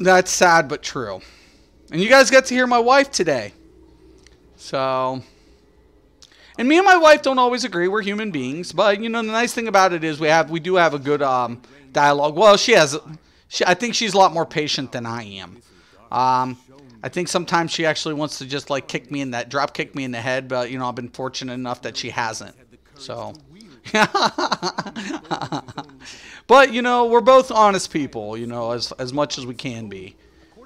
That's sad but true. And you guys got to hear my wife today. So... And me and my wife don't always agree. We're human beings, but the nice thing about it is we do have a good dialogue. Well, I think she's a lot more patient than I am. I think sometimes she actually wants to just like drop kick me in the head, but I've been fortunate enough that she hasn't. So, but we're both honest people, as much as we can be,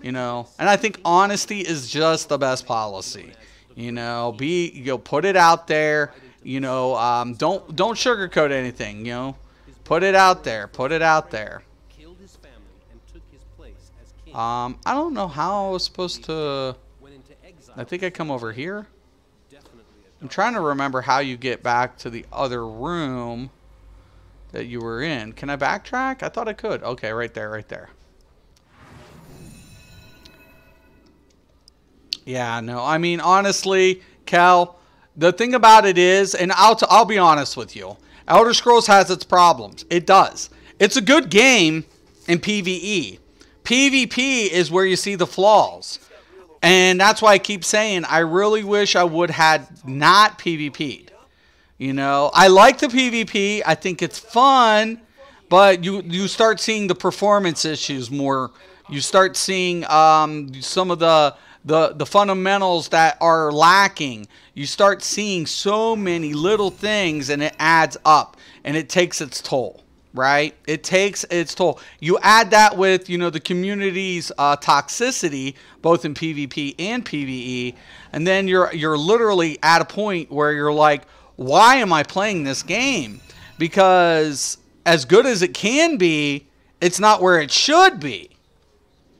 and I think honesty is just the best policy. Put it out there. Don't sugarcoat anything. Put it out there. Put it out there. I don't know how I was supposed to. I think I come over here. I'm trying to remember how you get back to the other room that you were in. Can I backtrack? I thought I could. Okay, right there, right there. Yeah, no. I mean, honestly, Cal, the thing about it is, and I'll be honest with you, Elder Scrolls has its problems. It does. It's a good game in PvE. PvP is where you see the flaws. And that's why I keep saying I really wish I would had not PvP'd. I like the PvP. I think it's fun, but you start seeing the performance issues more. You start seeing some of the fundamentals that are lacking. You start seeing so many little things, and it adds up, and it takes its toll, right? It takes its toll. You add that with, the community's toxicity, both in PvP and PvE, and then you're literally at a point where you're like, why am I playing this game? Because as good as it can be, it's not where it should be.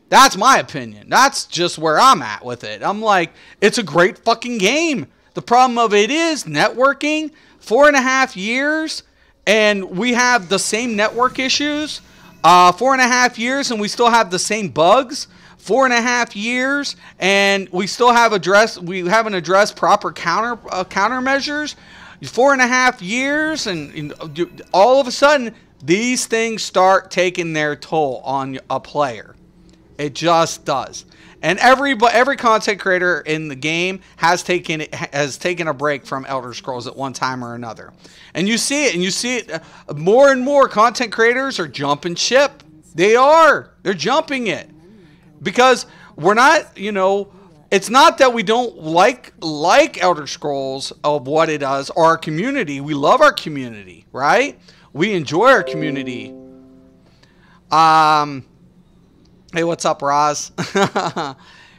That's my opinion. That's just where I'm at with it. I'm like, it's a great fucking game. The problem of it is networking, 4.5 years, and we have the same network issues. 4.5 years, and we still have the same bugs. 4.5 years, and we still haven't addressed proper countermeasures. 4.5 years, and all of a sudden, these things start taking their toll on a player. It just does. And every content creator in the game has taken a break from Elder Scrolls at one time or another. And you see it, more and more content creators are jumping ship. They're jumping it. Because we're not, you know, it's not that we don't like Elder Scrolls of what it does or our community. We love our community, right? We enjoy our community. Hey, what's up, Roz?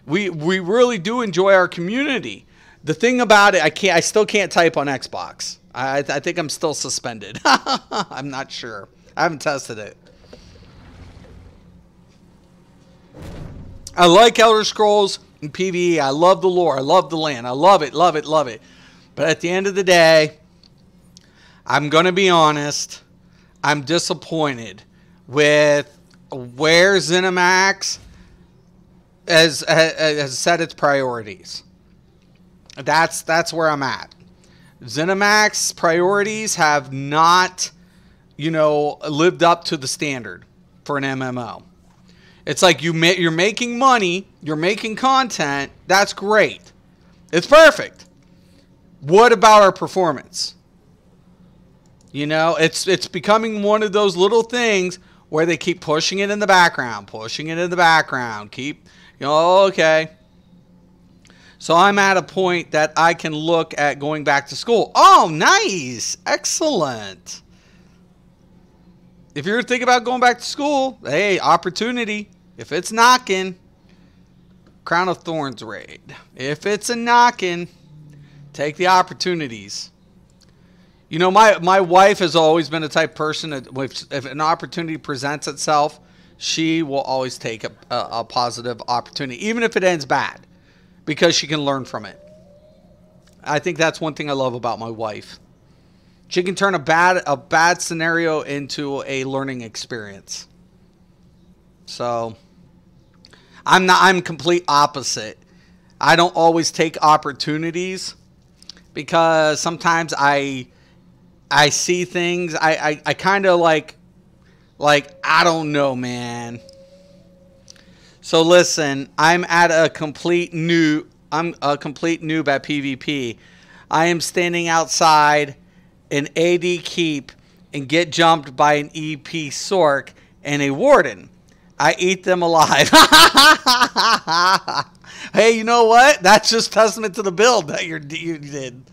we really do enjoy our community. The thing about it, I still can't type on Xbox. I think I'm still suspended. I'm not sure. I haven't tested it. I like Elder Scrolls and PvE. I love the lore. I love the land. I love it, love it, love it. But at the end of the day, I'm going to be honest. I'm disappointed with where ZeniMax has set its priorities. That's where I'm at. ZeniMax priorities have not, you know, lived up to the standard for an MMO. It's like you're making money, you're making content. That's great. It's perfect. What about our performance? You know, it's becoming one of those little things where they keep pushing it in the background, keep, you know, okay. So I'm at a point that I can look at going back to school. Oh, nice. Excellent. If you're thinking about going back to school, hey, opportunity. If it's knocking, Crown of Thorns raid. If it's a knocking, take the opportunities. You know, my wife has always been a type of person that if an opportunity presents itself, she will always take a positive opportunity, even if it ends bad, because she can learn from it. I think that's one thing I love about my wife. She can turn a bad scenario into a learning experience. So I'm complete opposite. I don't always take opportunities because sometimes I see things. I kind of like I don't know, man. So listen, I'm a complete noob at PvP. I am standing outside an AD keep and get jumped by an EP Sork and a Warden. I eat them alive. Hey, you know what? That's just testament to the build that you did.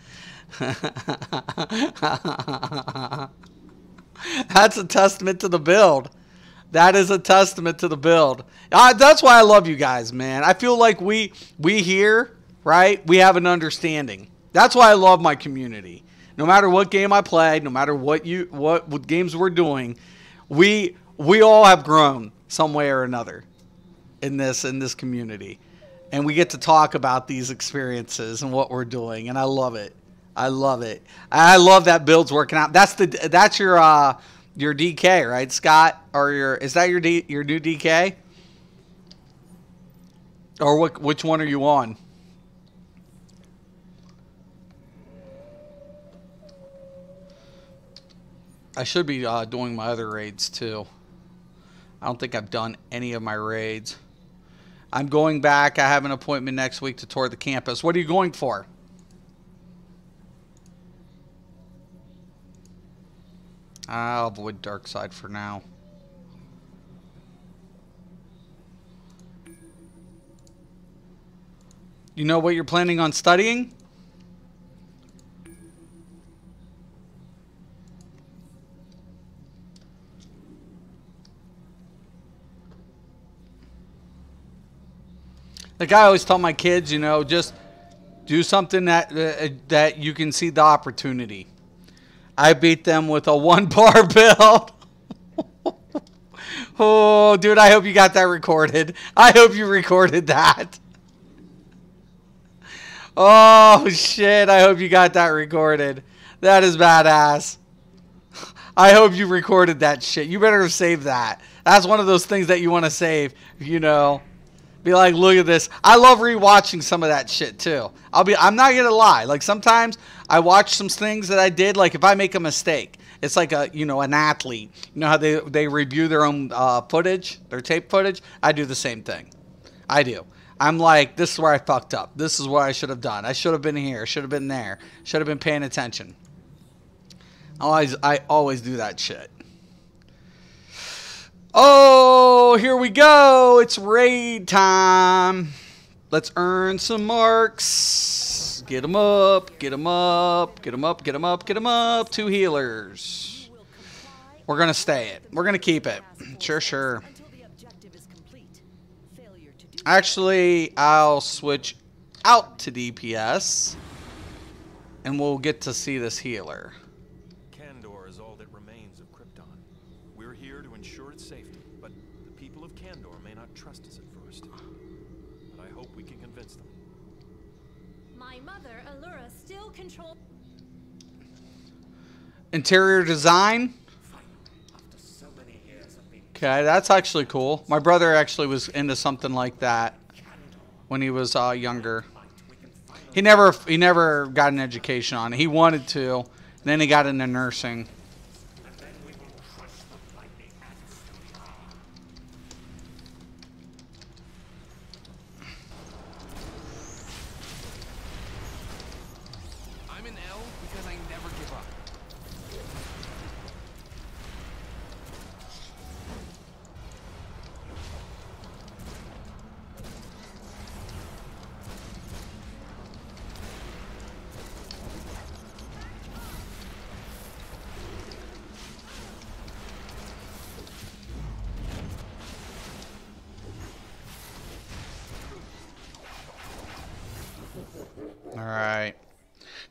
That's a testament to the build. That is a testament to the build. That's why I love you guys, man. I feel like we here, right? We have an understanding. That's why I love my community. No matter what game I play, no matter what games we're doing, we all have grown some way or another in this community. And we get to talk about these experiences and what we're doing, and I love it. I love it. I love that build's working out. That's your DK, right, Scott? Or is that your new DK? Or which one are you on? I should be doing my other raids too. I don't think I've done any of my raids. I'm going back. I have an appointment next week to tour the campus. What are you going for? I'll avoid dark side for now. You know what you're planning on studying? Like I always tell my kids, you know, just do something that you can see the opportunity. I beat them with a 1-bar build. Oh, dude, I hope you got that recorded. I hope you recorded that. Oh, shit, I hope you got that recorded. That is badass. I hope you recorded that shit. You better save that. That's one of those things that you want to save, you know. Be like, look at this. I love rewatching some of that shit too. I'm not gonna lie. Like sometimes I watch some things that I did. Like if I make a mistake, it's like an athlete. You know how they review their own footage, their tape footage. I do the same thing. I do. I'm like, this is where I fucked up. This is what I should have done. I should have been here. Should have been there. Should have been paying attention. I always do that shit. Oh, here we go. It's raid time. Let's earn some marks. Get them up. Get them up. Get them up. Get them up. Get them up. 2 healers. We're going to stay it. We're going to keep it. Sure, sure. Actually, I'll switch out to DPS. And we'll get to see this healer. Kandor is all that remains of Krypton. We're here to ensure its safety, but the people of Kandor may not trust us at first. But I hope we can convince them. My mother, Allura, still controls. Interior design. Okay, that's actually cool. My brother actually was into something like that when he was younger. He never got an education on it. He wanted to, and then he got into nursing. I'm an L because I never give up. Alright.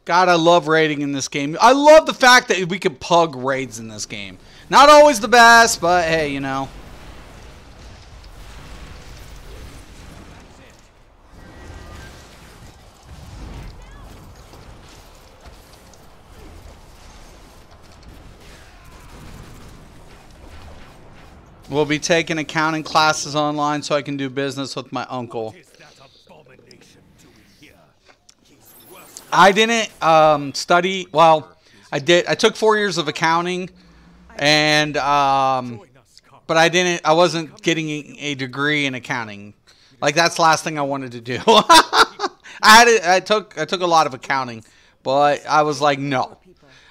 God, I love raiding in this game. I love the fact that we can pug raids in this game. Not always the best, but hey, you know. We'll be taking accounting classes online so I can do business with my uncle. I didn't study. Well, I did. I took 4 years of accounting, and but I didn't. I wasn't getting a degree in accounting. Like that's the last thing I wanted to do. I took a lot of accounting, but I was like no.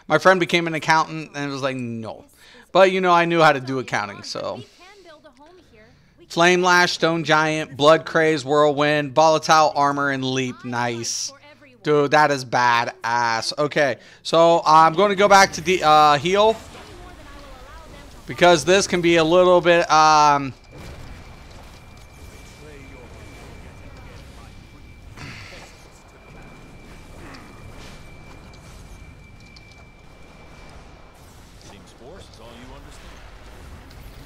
My friend became an accountant, and it was like no. But you know, I knew how to do accounting, so. Flame Lash, Stone Giant, Blood Craze, Whirlwind, Volatile Armor, and Leap. Nice. Dude, that is badass. Okay, so I'm going to go back to the heal. Because this can be a little bit...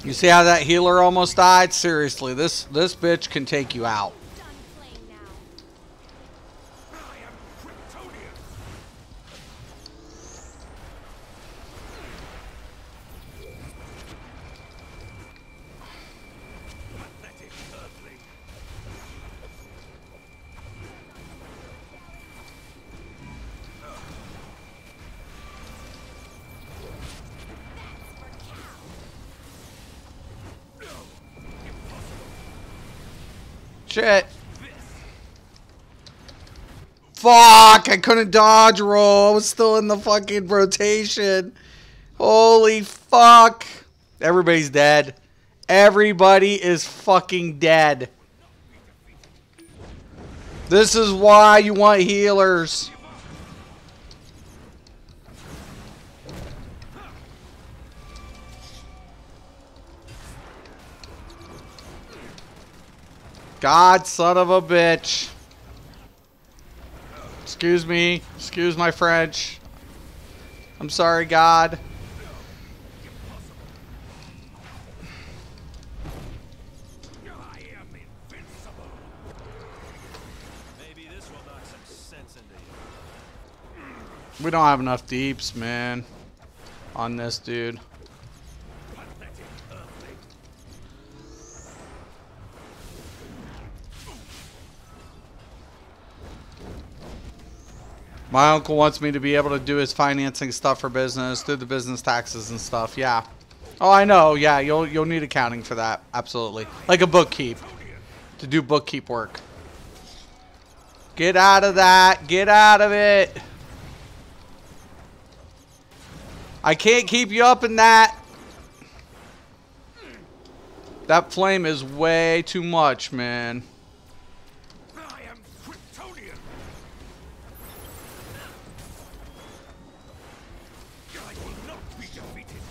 You see how that healer almost died? Seriously, this bitch can take you out. Shit. Fuck, I couldn't dodge roll. I was still in the fucking rotation. Holy fuck. Everybody's dead. Everybody is fucking dead. This is why you want healers. God, son of a bitch. Excuse me. Excuse my French. I'm sorry, God. Maybe this will knock some sense into you. We don't have enough deeps, man, on this dude. My uncle wants me to be able to do his financing stuff for business, do the business taxes and stuff. Yeah. Oh, I know. Yeah, you'll need accounting for that. Absolutely. Like a bookkeep. To do bookkeep work. Get out of that. Get out of it. I can't keep you up in that. That flame is way too much, man. I am Kryptonian. I will not be defeated.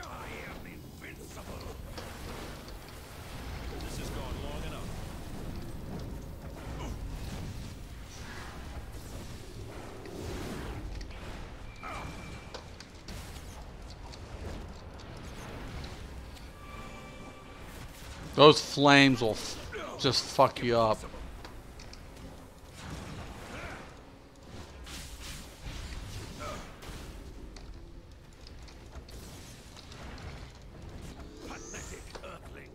I am invincible. This has gone long enough. Those flames will just fuck you up. Pathetic earthling.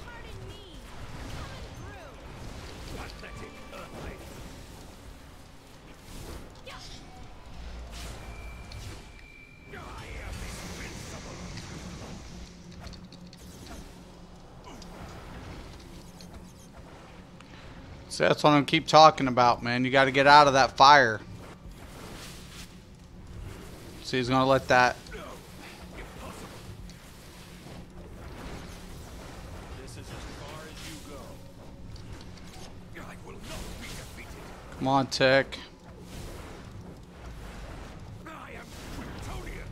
Pardon me. Coming through. Pathetic earthling. I am invincible. See, that's what I keep talking about, man. You got to get out of that fire. See, he's gonna let that. This is as far as you go. I will not be defeated. Come on, Tech. I am Kryptonian.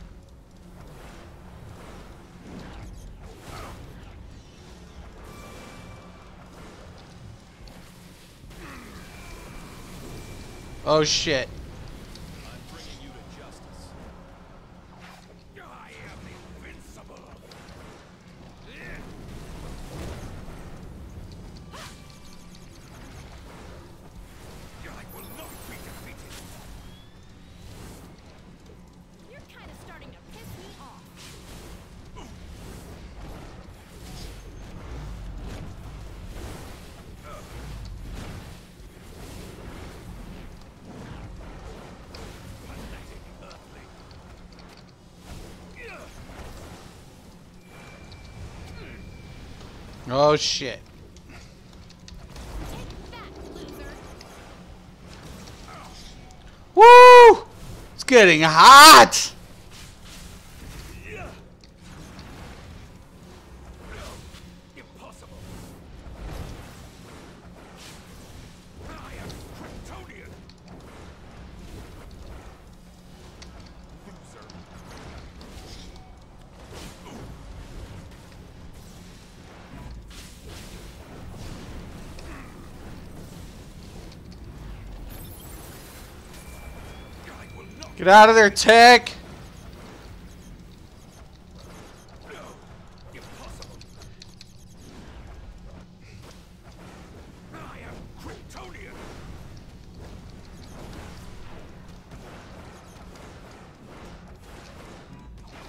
Oh shit. I'm bringing you to justice. I am invincible. I will not be defeated. You're kind of starting to piss me off. Pathetic earthling. Oh shit. That loser. Woo! It's getting hot. Impossible. I am Kryptonian. Loser. I will not. Get out of there, Tech. Impossible. I am Kryptonian.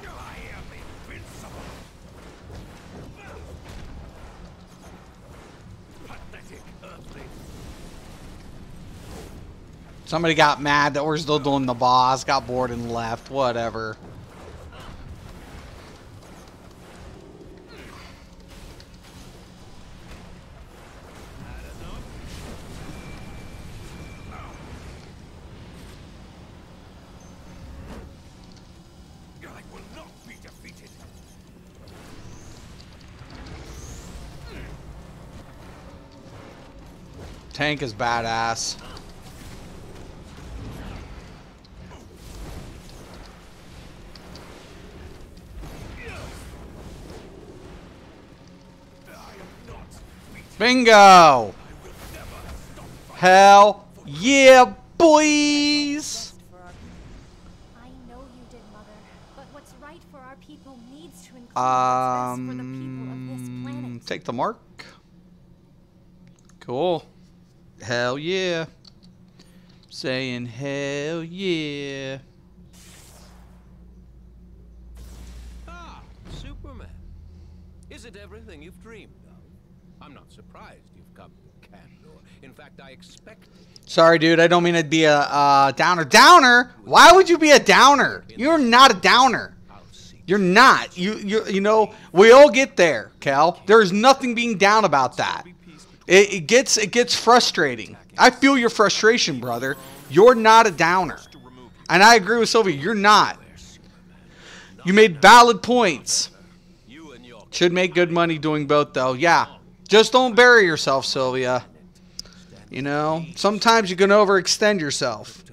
I am invincible. Pathetic earthling. Somebody got mad that we're still doing the boss, got bored and left. Whatever. I will not be defeated. Tank is badass. Bingo! Hell yeah, boys! I know you did, Mother, but what's right for our people needs to include what's best for the people of this planet. Take the mark. Cool. Hell yeah. Saying hell yeah. Ah, Superman. Is it everything you've dreamed of? I'm not surprised you've come to Kandor. In fact, I expected. Sorry, dude. I don't mean to be a downer. Downer? Why would you be a downer? You're not a downer. I'll see You're not. You know, we all get there, Cal. There is nothing being down about that. It gets frustrating. I feel your frustration, brother. You're not a downer. And I agree with Sylvia. You're not. You made valid points. Should make good money doing both, though. Yeah. Just don't bury yourself, Sylvia. You know, sometimes you can overextend yourself.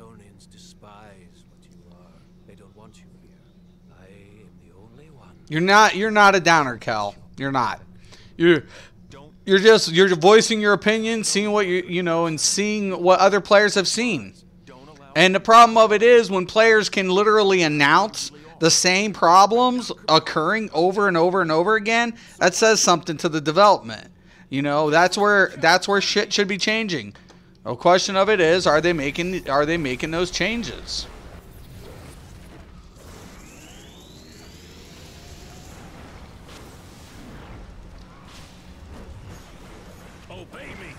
You're not a downer, Cal. You're not. You're voicing your opinion, seeing what you know, and seeing what other players have seen. And the problem of it is when players can literally announce the same problems occurring over and over and over again, that says something to the development. You know, that's where shit should be changing. The question of it is, are they making those changes? Obey me,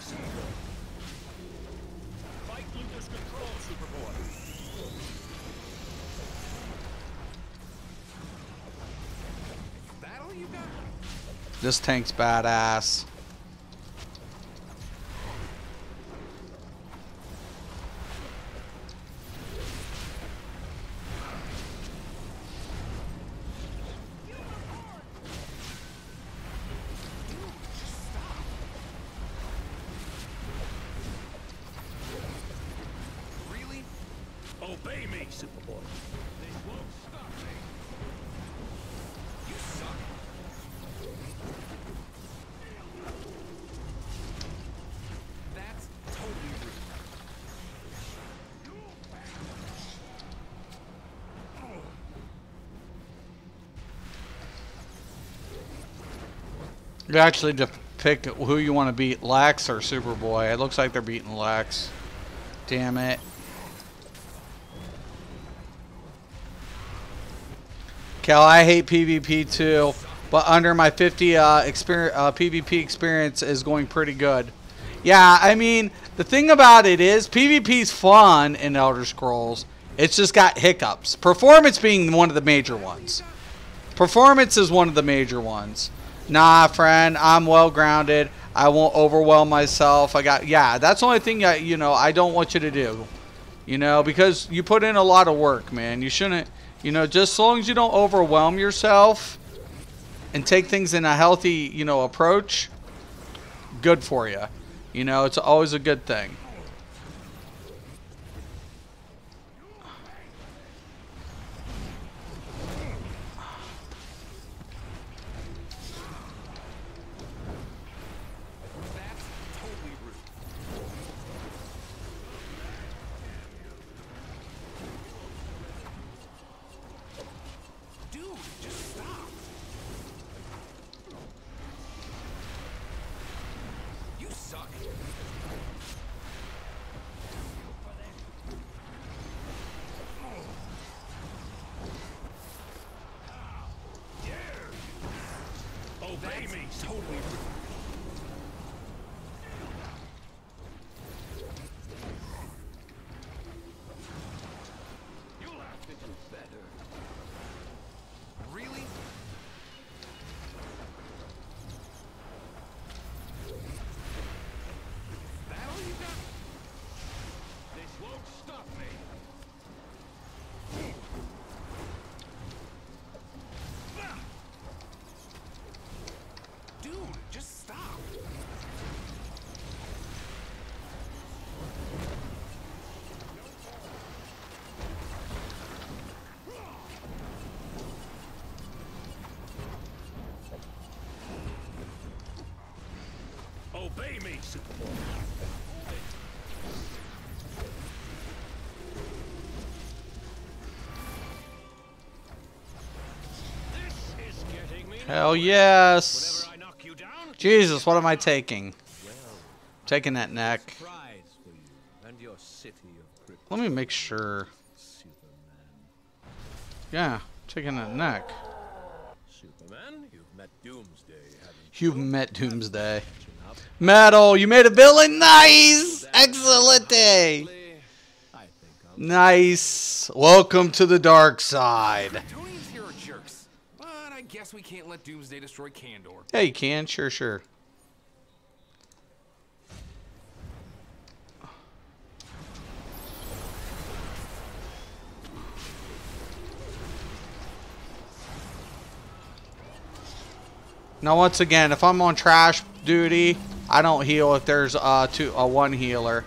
fight Lucas control, Superboy. That all you got? This tank's badass. Obey me, Superboy. They won't stop me. You suck. That's totally rude. You actually just pick who you want to beat, Lex or Superboy. It looks like they're beating Lex. Damn it. Cal, I hate PvP too, but under my 50 PvP experience is going pretty good. Yeah, I mean, the thing about it is PvP's fun in Elder Scrolls. It's just got hiccups. Performance being one of the major ones. Performance is one of the major ones. Nah, friend, I'm well grounded. I won't overwhelm myself. Yeah, that's the only thing that, you know, I don't want you to do. You know, because you put in a lot of work, man. You shouldn't. You know, just as long as you don't overwhelm yourself and take things in a healthy, you know, approach, good for you. You know, it's always a good thing. Obey me, totally rude. You'll have to do better. Really? That all you got? This won't stop me. Dude, just stop. Obey me, Superboy. This is getting me. Hell yes. Whenever I knock you down, Jesus, what am I taking? Taking that neck. Prize for you and your city of Krypton, Let me make sure. Superman. Yeah, taking that neck. Superman, you've met Doomsday, haven't You've met Doomsday. Metal, you made a villain. Nice. Excellent day. you? I think I'll Nice. Welcome to the dark side. Tony's here are jerks. can't let Doomsday destroy Kandor. Yeah, you can. Sure, sure. Now, once again, if I'm on trash duty, I don't heal if there's one healer.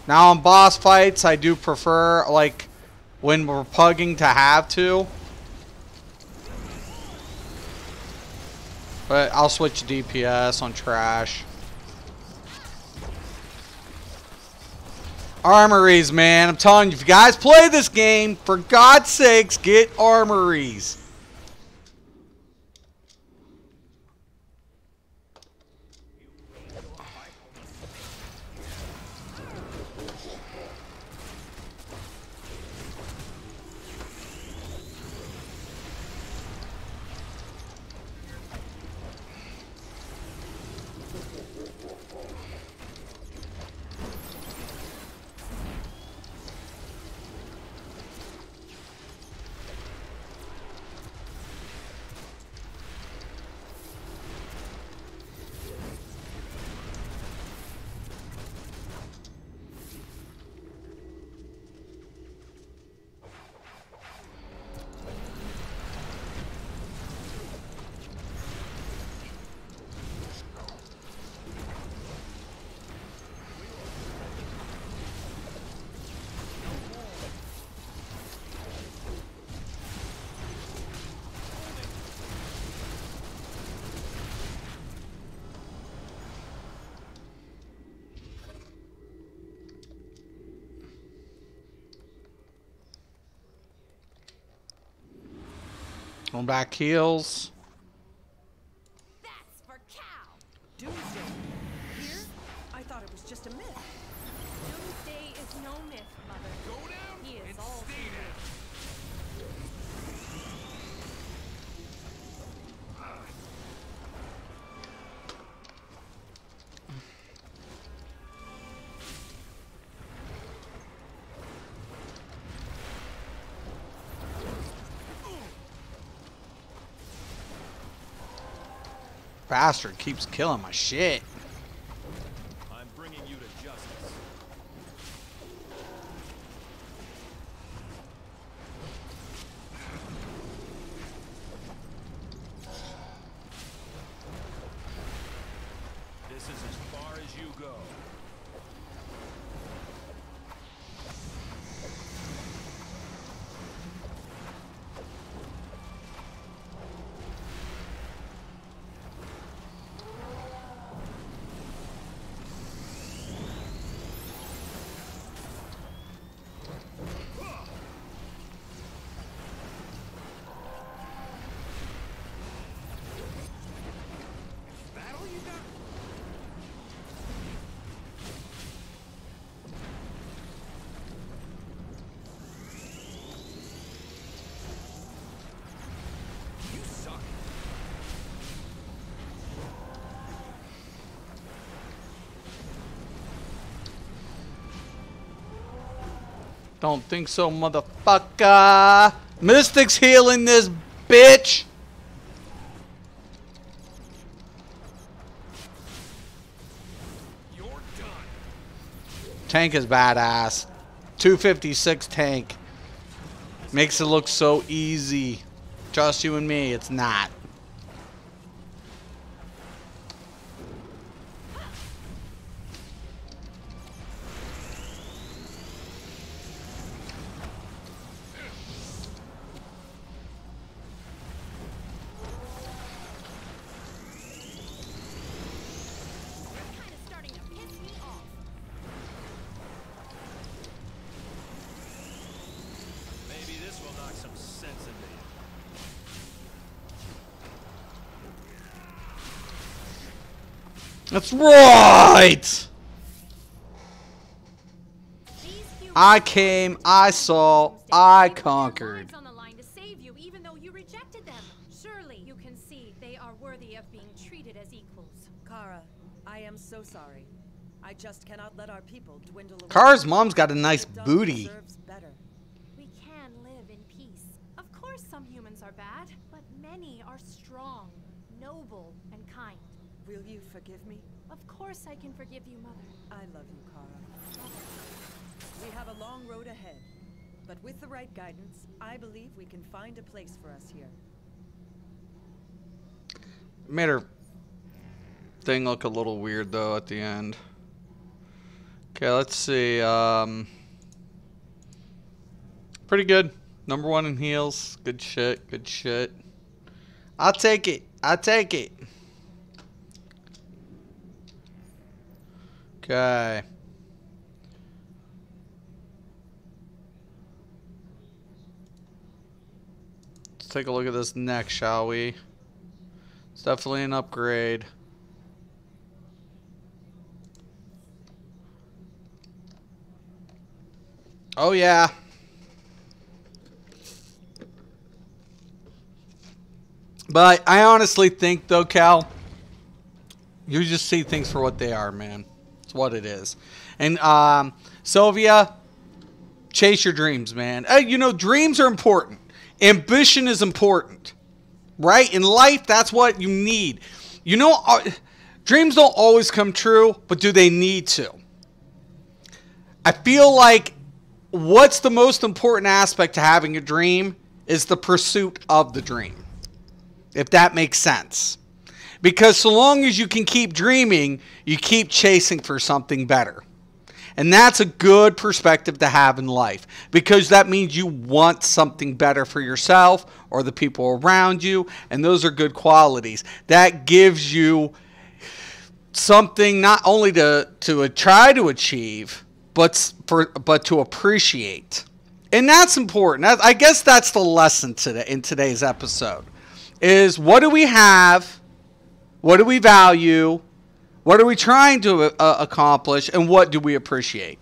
Now, on boss fights, I do prefer, like, when we're pugging to have to. But I'll switch to DPS on trash. Armories, man. I'm telling you, if you guys play this game, for God's sakes, get armories. Going back heals. That's for Cal. Doomsday. Here? I thought it was just a myth. Doomsday is no myth, Mother. Go down He is and all stay down. Bastard keeps killing my shit. I'm bringing you to justice. This is as far as you go. Don't think so, motherfucker. Mystic's healing this bitch. You're done. Tank is badass. 256 tank. Makes it look so easy. Just you and me, it's not. Maybe this will knock some sense into you. That's right! I came, I saw, I conquered. On the line to save you, even though you rejected them. Surely you can see they are worthy of being treated as equals. Kara, I am so sorry. I just cannot let our people dwindle away. Kara's mom's got a nice booty. Better. We can live in peace. Of course. course some humans are bad, but many are strong, noble, and kind. Will you forgive me? Of course I can forgive you, Mother. I love you, Kara. We have a long road ahead, but with the right guidance, I believe we can find a place for us here. Made her thing look a little weird though at the end. Okay, let's see. Pretty good. Number 1 in heals. Good shit. Good shit. I'll take it. I'll take it. Okay. Let's take a look at this next, shall we? It's definitely an upgrade. Oh yeah. But I honestly think though, Cal, you just see things for what they are, man. It's what it is. And Sylvia, chase your dreams, man. You know, dreams are important. Ambition is important. Right? In life, that's what you need. You know, dreams don't always come true, but do they need to? I feel like what's the most important aspect to having a dream is the pursuit of the dream. If that makes sense. Because so long as you can keep dreaming, you keep chasing for something better. And that's a good perspective to have in life. Because that means you want something better for yourself or the people around you. And those are good qualities. That gives you something not only to try to achieve, but to appreciate. And that's important. I guess that's the lesson today in today's episode. Is what do we have? What do we value? What are we trying to accomplish? And what do we appreciate?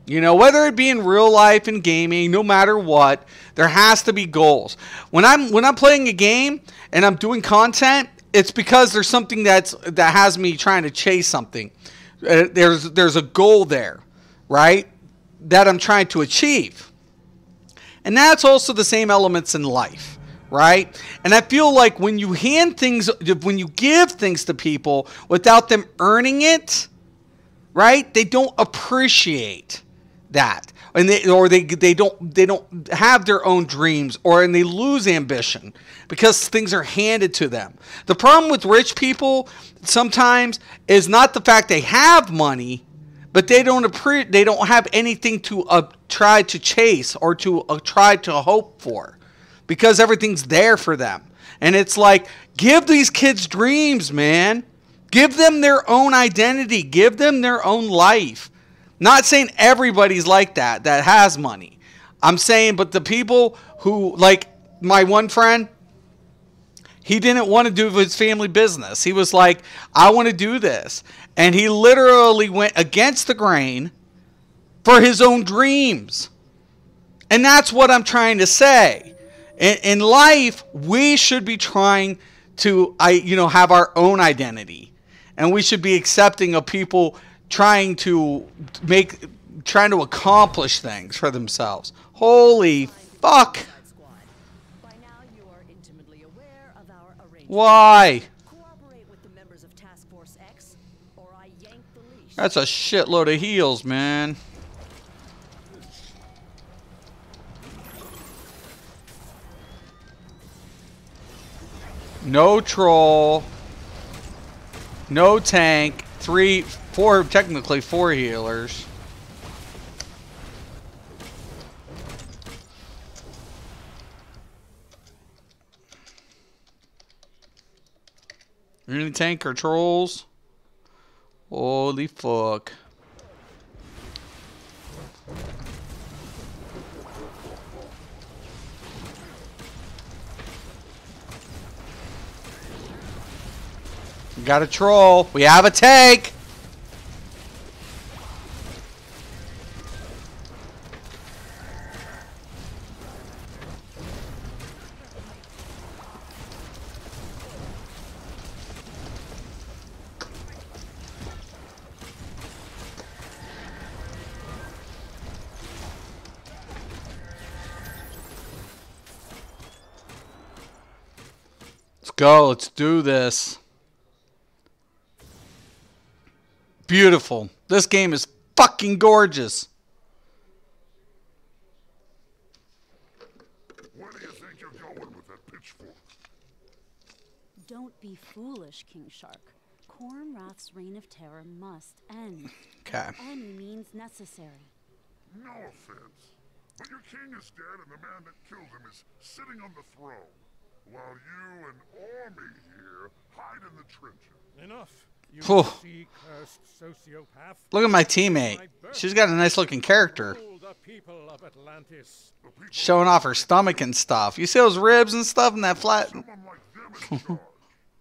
You know, whether it be in real life and gaming, no matter what, there has to be goals. When I'm playing a game and I'm doing content, it's because there's something that has me trying to chase something. There's a goal there, right? That I'm trying to achieve. And that's also the same elements in life. Right? And I feel like when you when you give things to people without them earning it, right? They don't appreciate that. And they don't have their own dreams, and they lose ambition because things are handed to them. The problem with rich people sometimes is not the fact they have money, but they don't have anything to try to chase or to try to hope for. Because everything's there for them. And it's like, give these kids dreams, man. Give them their own identity. Give them their own life. Not saying everybody's like that has money. I'm saying, but the people who, like my one friend, he didn't want to do his family business. He was like, I want to do this. And he literally went against the grain for his own dreams. And that's what I'm trying to say. In life, we should be trying to, have our own identity, and we should be accepting of people trying to accomplish things for themselves. Holy fuck! Why? That's a shitload of heals, man. No troll. No tank. 4, technically 4 healers. Any tank or trolls? Holy fuck. We got a troll. We have a tank. go. Let's do this. Beautiful. This game is fucking gorgeous. Where do you think you're going with that pitchfork? Don't be foolish, King Shark. Kormrath's reign of terror must end. Okay. By any means necessary. No offense, but your king is dead and the man that killed him is sitting on the throne, while you and army here hide in the trenches. Enough. You Whew. sea-cursed sociopath. Look at my teammate. She's got a nice looking character. The people of Atlantis. Showing off her stomach and stuff. You see those ribs and stuff in that flat? Someone like them in charge.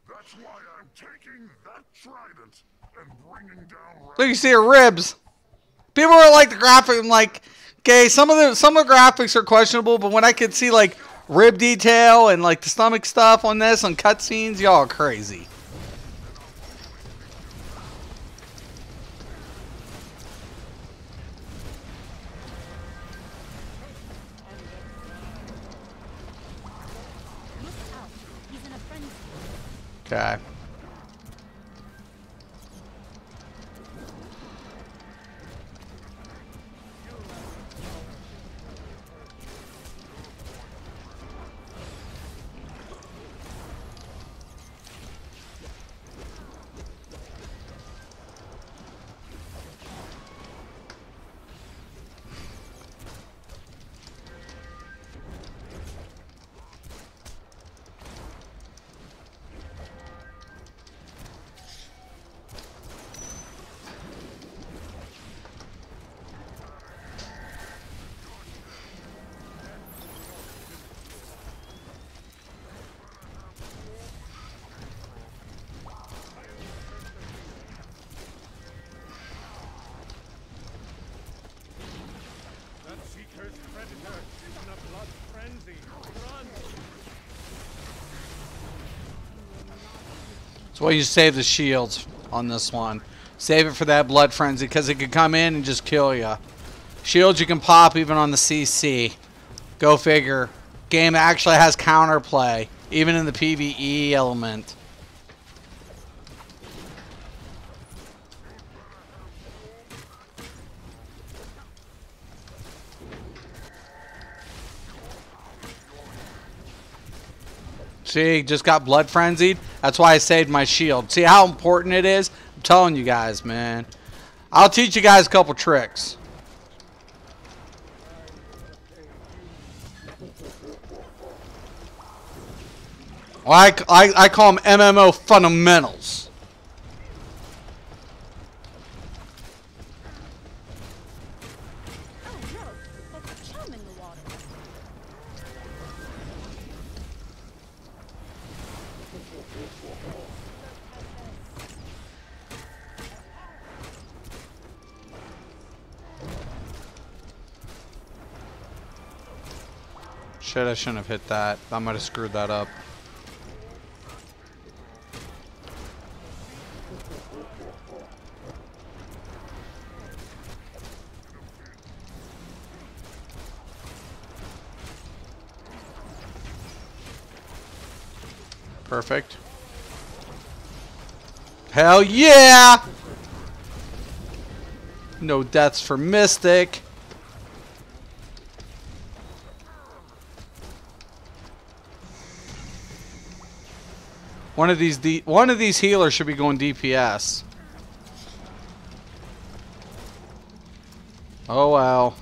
That's why I'm taking that trident and bringing down. Look, you see her ribs. People are like the graphic, like, okay, some of the graphics are questionable, but when I could see like rib detail and like the stomach stuff on this on cutscenes, y'all are crazy. Okay. That's why you save the shields on this one. Save it for that blood frenzy because it could come in and just kill you. Shields you can pop even on the CC. Go figure. Game actually has counterplay, even in the PvE element. See, just got blood frenzied. That's why I saved my shield. See how important it is? I'm telling you guys, man. I'll teach you guys a couple tricks. Well, I call them MMO fundamentals. Shit, I shouldn't have hit that. I might have screwed that up. Perfect. Hell yeah! No deaths for Mystic. One of these healers should be going DPS. Oh well.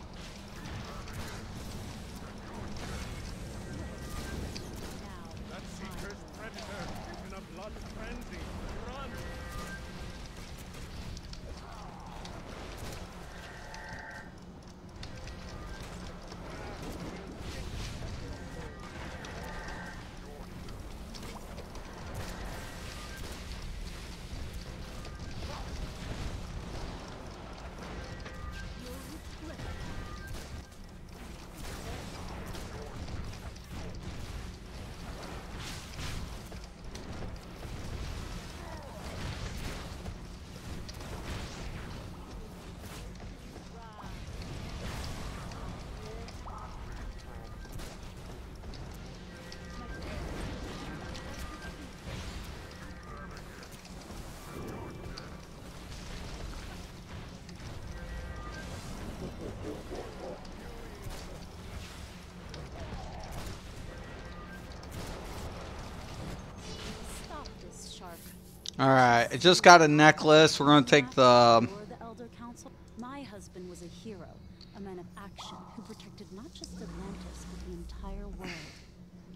Alright, I just got a necklace. We're gonna take the... The Elder Council. My husband was a hero, a man of action who protected not just Atlantis, but the entire world.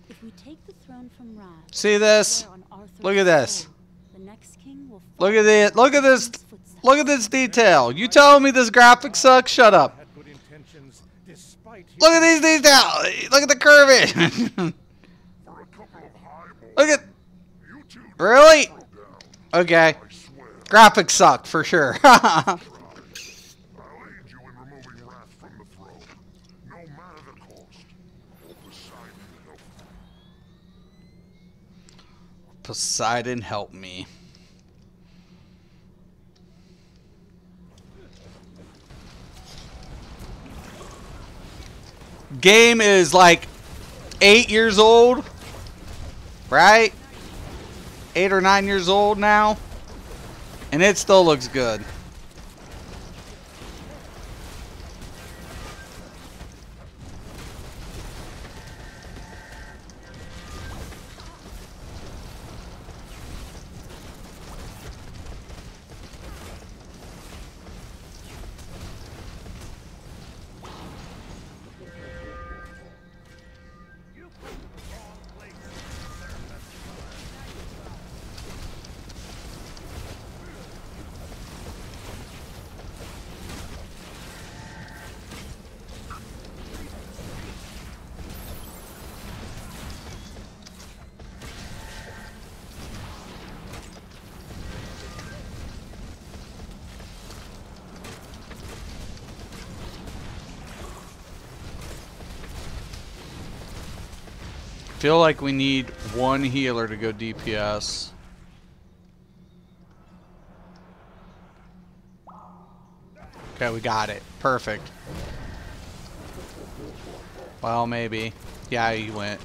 If we take the throne from Wrath, See this? Look at this. the next king will Look at it. Look at this. Look at this detail. You telling me this graphic sucks? Shut up. Look at these details. Look at the curving. Look at... Really? Okay. Graphics suck, for sure. Poseidon, help me. Game is like 8 years old, right? 8 or 9 years old now, and it still looks good. Feel like we need one healer to go DPS. Okay, we got it. Perfect. Well, maybe. Yeah, he went.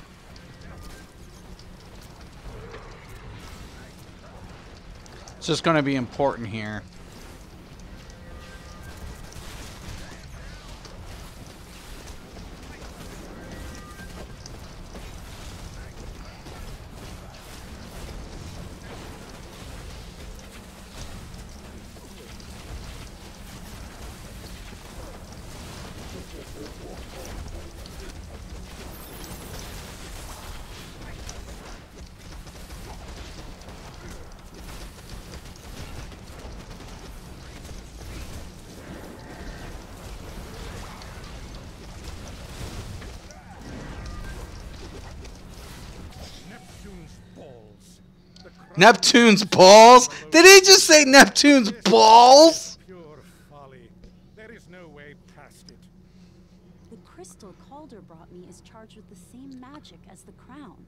It's just going to be important here. Neptune's balls? Did he just say Neptune's balls? Pure folly. There is no way past it. The crystal Calder brought me is charged with the same magic as the crown.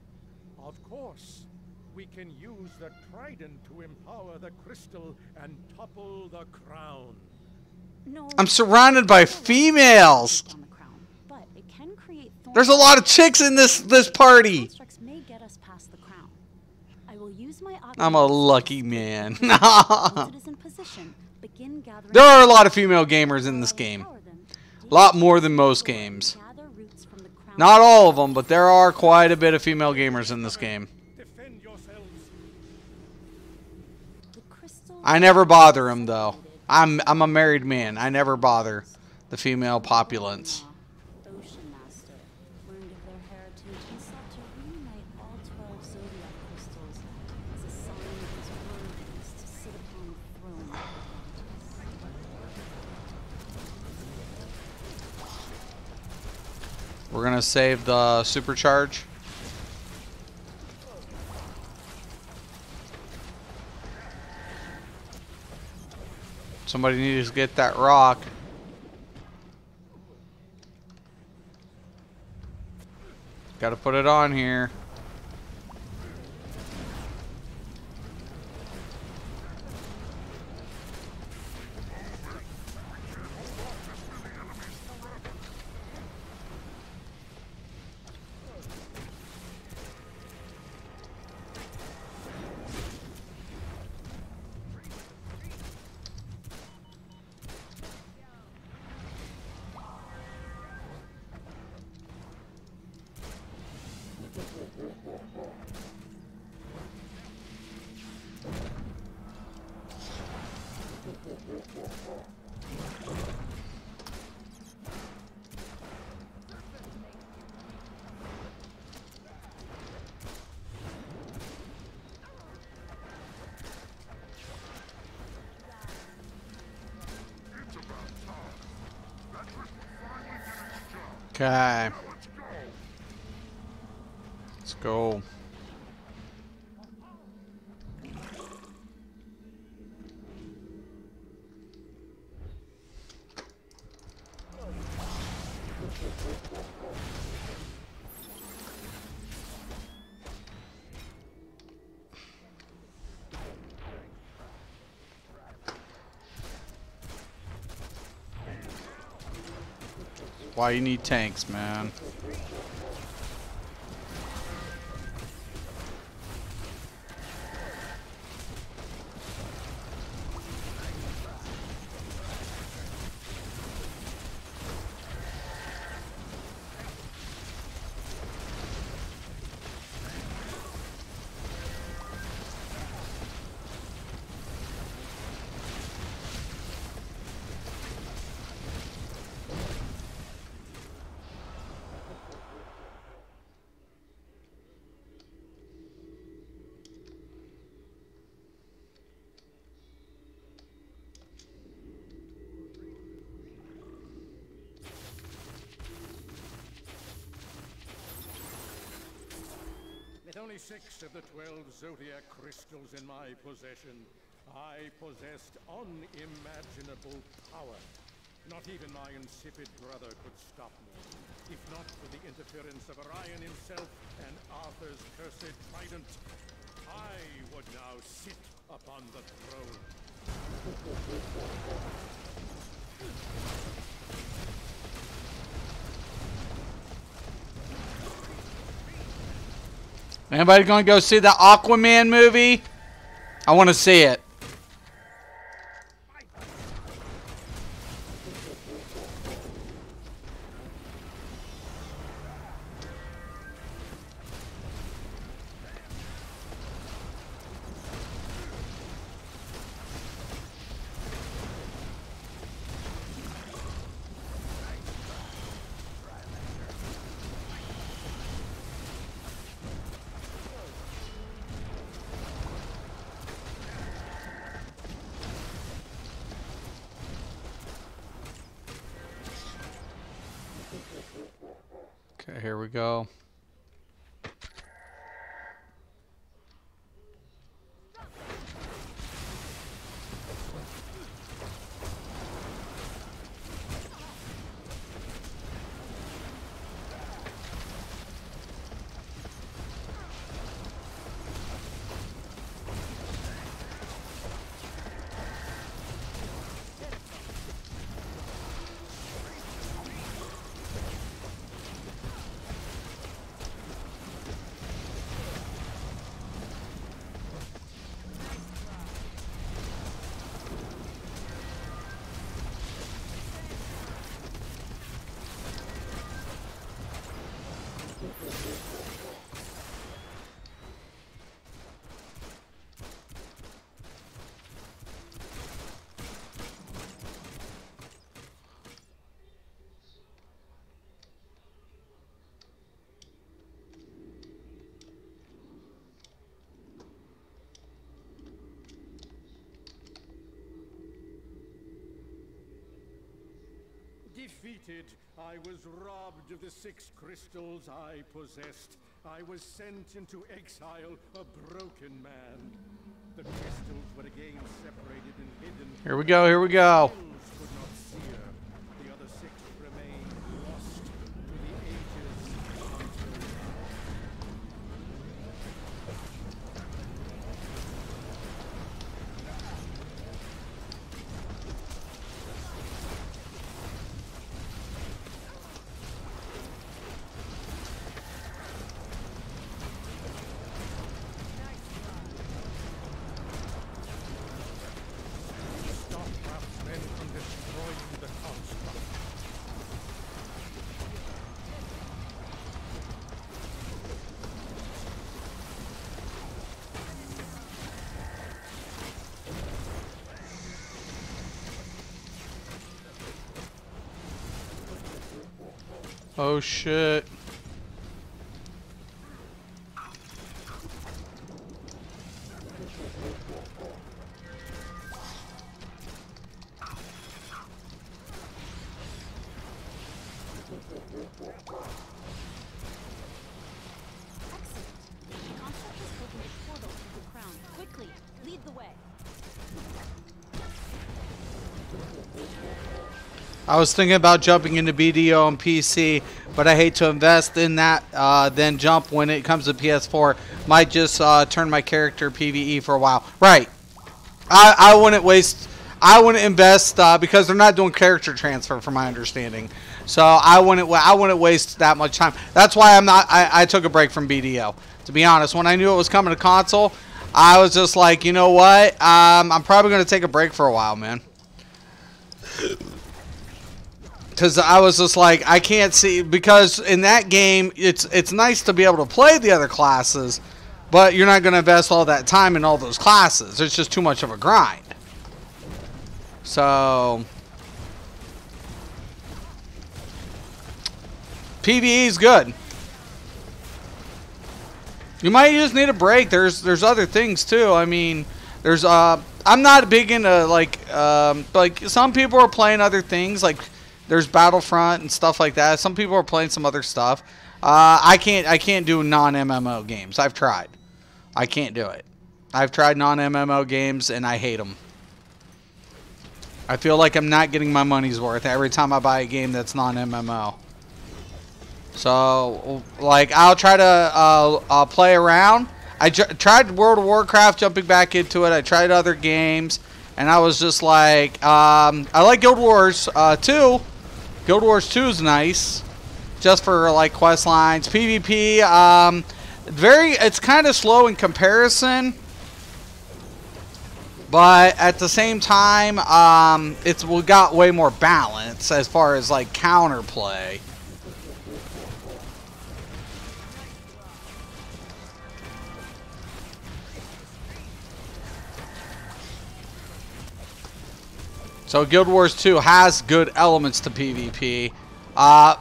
Of course. We can use the trident to empower the crystal and topple the crown. No, I'm surrounded by females. but it can create There's a lot of chicks in this party. constructs may get us past the crown. I will use my I'm a lucky man. Once it is in position, begin gathering There are a lot of female gamers in this game. A lot more than most games. Not all of them, but there are quite a bit of female gamers in this game. Defend yourselves. I never bother them though. I'm a married man. I never bother the female populace. Ocean Master learned of their heritage and sought to reunite all 12 zodiac crystals as a sign of his worthiness to sit upon the throne of Atlantis. We're gonna save the supercharge. Somebody needs to get that rock. Gotta put it on here. Okay. Let's go. Why you need tanks, man? With only 6 of the 12 zodiac crystals in my possession, I possessed unimaginable power. Not even my insipid brother could stop me. If not for the interference of Orion himself and Arthur's cursed trident, I would now sit upon the throne. Anybody gonna go see the Aquaman movie? I want to see it. Okay, here we go. Defeated, I was robbed of the 6 crystals I possessed. I was sent into exile, a broken man. The crystals were again separated and hidden. Here we go, here we go. Could not see her. The other 6 remained lost to the ages until now. Stop craftsmen from Oh shit. I was thinking about jumping into BDO on PC, but I hate to invest in that, then jump when it comes to PS4. Might just turn my character PvE for a while. Right. I wouldn't waste... I wouldn't invest because they're not doing character transfer, from my understanding. So I wouldn't waste that much time. That's why I'm not... I took a break from BDO. To be honest, when I knew it was coming to console, I was just like, you know what? I'm probably going to take a break for a while, man. Because I was just like, I can't see, because in that game, it's nice to be able to play the other classes, but you're not going to invest all that time in all those classes. It's just too much of a grind. So, PvE is good. You might just need a break. There's other things too. I mean, there's I'm not big into like some people are playing other things like. There's Battlefront and stuff like that. Some people are playing some other stuff. I can't do non-MMO games. I've tried. I can't do it. I've tried non-MMO games and I hate them. I feel like I'm not getting my money's worth every time I buy a game that's non-MMO. So, like, I'll try to play around. I tried World of Warcraft, jumping back into it. I tried other games, and I was just like, I like Guild Wars 2. Guild Wars 2 is nice, just for like quest lines. PvP, it's kind of slow in comparison, but at the same time, we got way more balance as far as like counterplay. So Guild Wars 2 has good elements to PvP.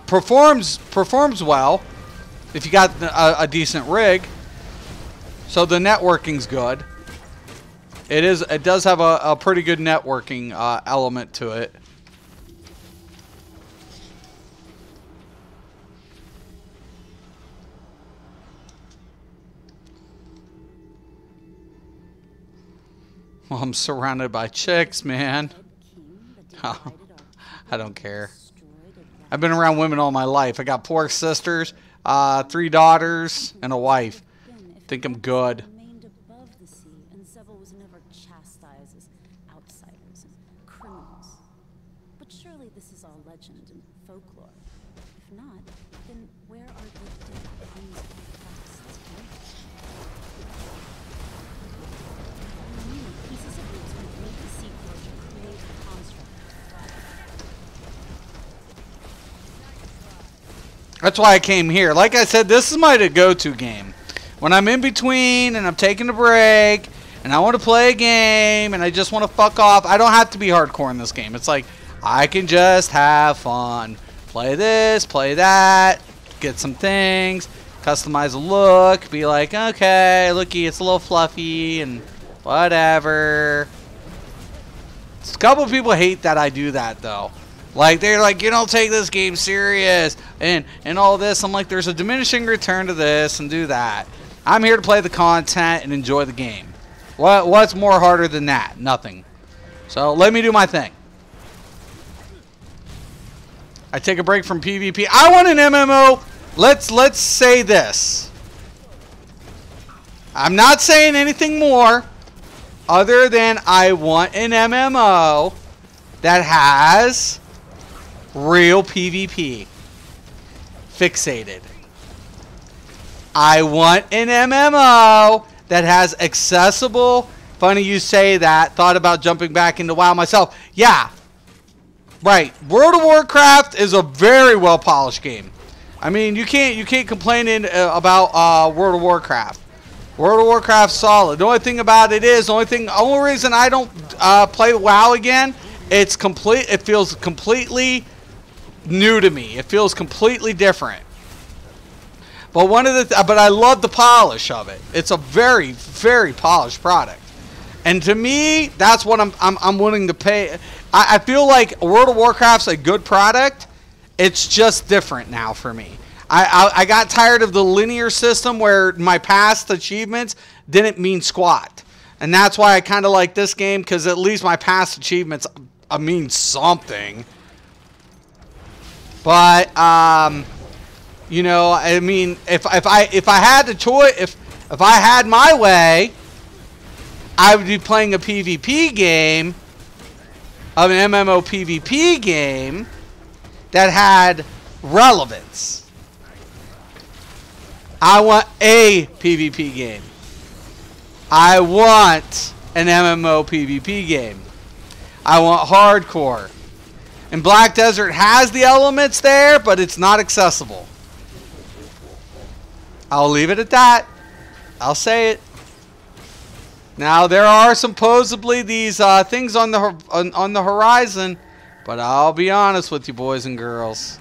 Performs well if you got a decent rig. So the networking's good. It does have a pretty good networking element to it. Well, I'm surrounded by chicks, man. I don't care. I've been around women all my life. I got 4 sisters, 3 daughters, and a wife. Think I'm good. Above the sea, and Seville was never chastised as outsiders and criminals. But surely this is all legend and folklore. If not, then where are the dead queens of facts? Pieces of roots would make the sea closure create a construct. That's why I came here. Like I said, this is my go-to game. When I'm in between and I'm taking a break and I want to play a game and I just want to fuck off, I don't have to be hardcore in this game. It's like, I can just have fun. Play this, play that, get some things, customize a look, be like, okay, looky, it's a little fluffy and whatever. A couple of people hate that I do that, though. Like, they're like, you don't take this game serious and all this. I'm like, there's a diminishing return to this and do that. I'm here to play the content and enjoy the game. What's more harder than that? Nothing. So let me do my thing. I take a break from PvP. I want an MMO. Let's say this. I'm not saying anything more other than I want an MMO that has real PvP. Fixated. I want an MMO that has accessible. Funny you say that. Thought about jumping back into WoW myself. Yeah. Right. World of Warcraft is a very well polished game. I mean, you can't complain about World of Warcraft. World of Warcraft's solid. The only thing about it is, the only reason I don't play WoW again, it feels completely new to me. It feels completely different. But but I love the polish of it. It's a very, very polished product. And to me, that's what I'm willing to pay. I feel like World of Warcraft's a good product. It's just different now for me. I got tired of the linear system where my past achievements didn't mean squat. And that's why I kind of like this game, because at least my past achievements mean something. But you know, I mean, if I had the choice, if I had my way, I would be playing a PvP game, of an MMO PvP game that had relevance. I want a PvP game. I want an MMO PvP game. I want hardcore. And Black Desert has the elements there, but it's not accessible. I'll leave it at that. I'll say it. Now there are supposedly these things on the horizon, but I'll be honest with you, boys and girls.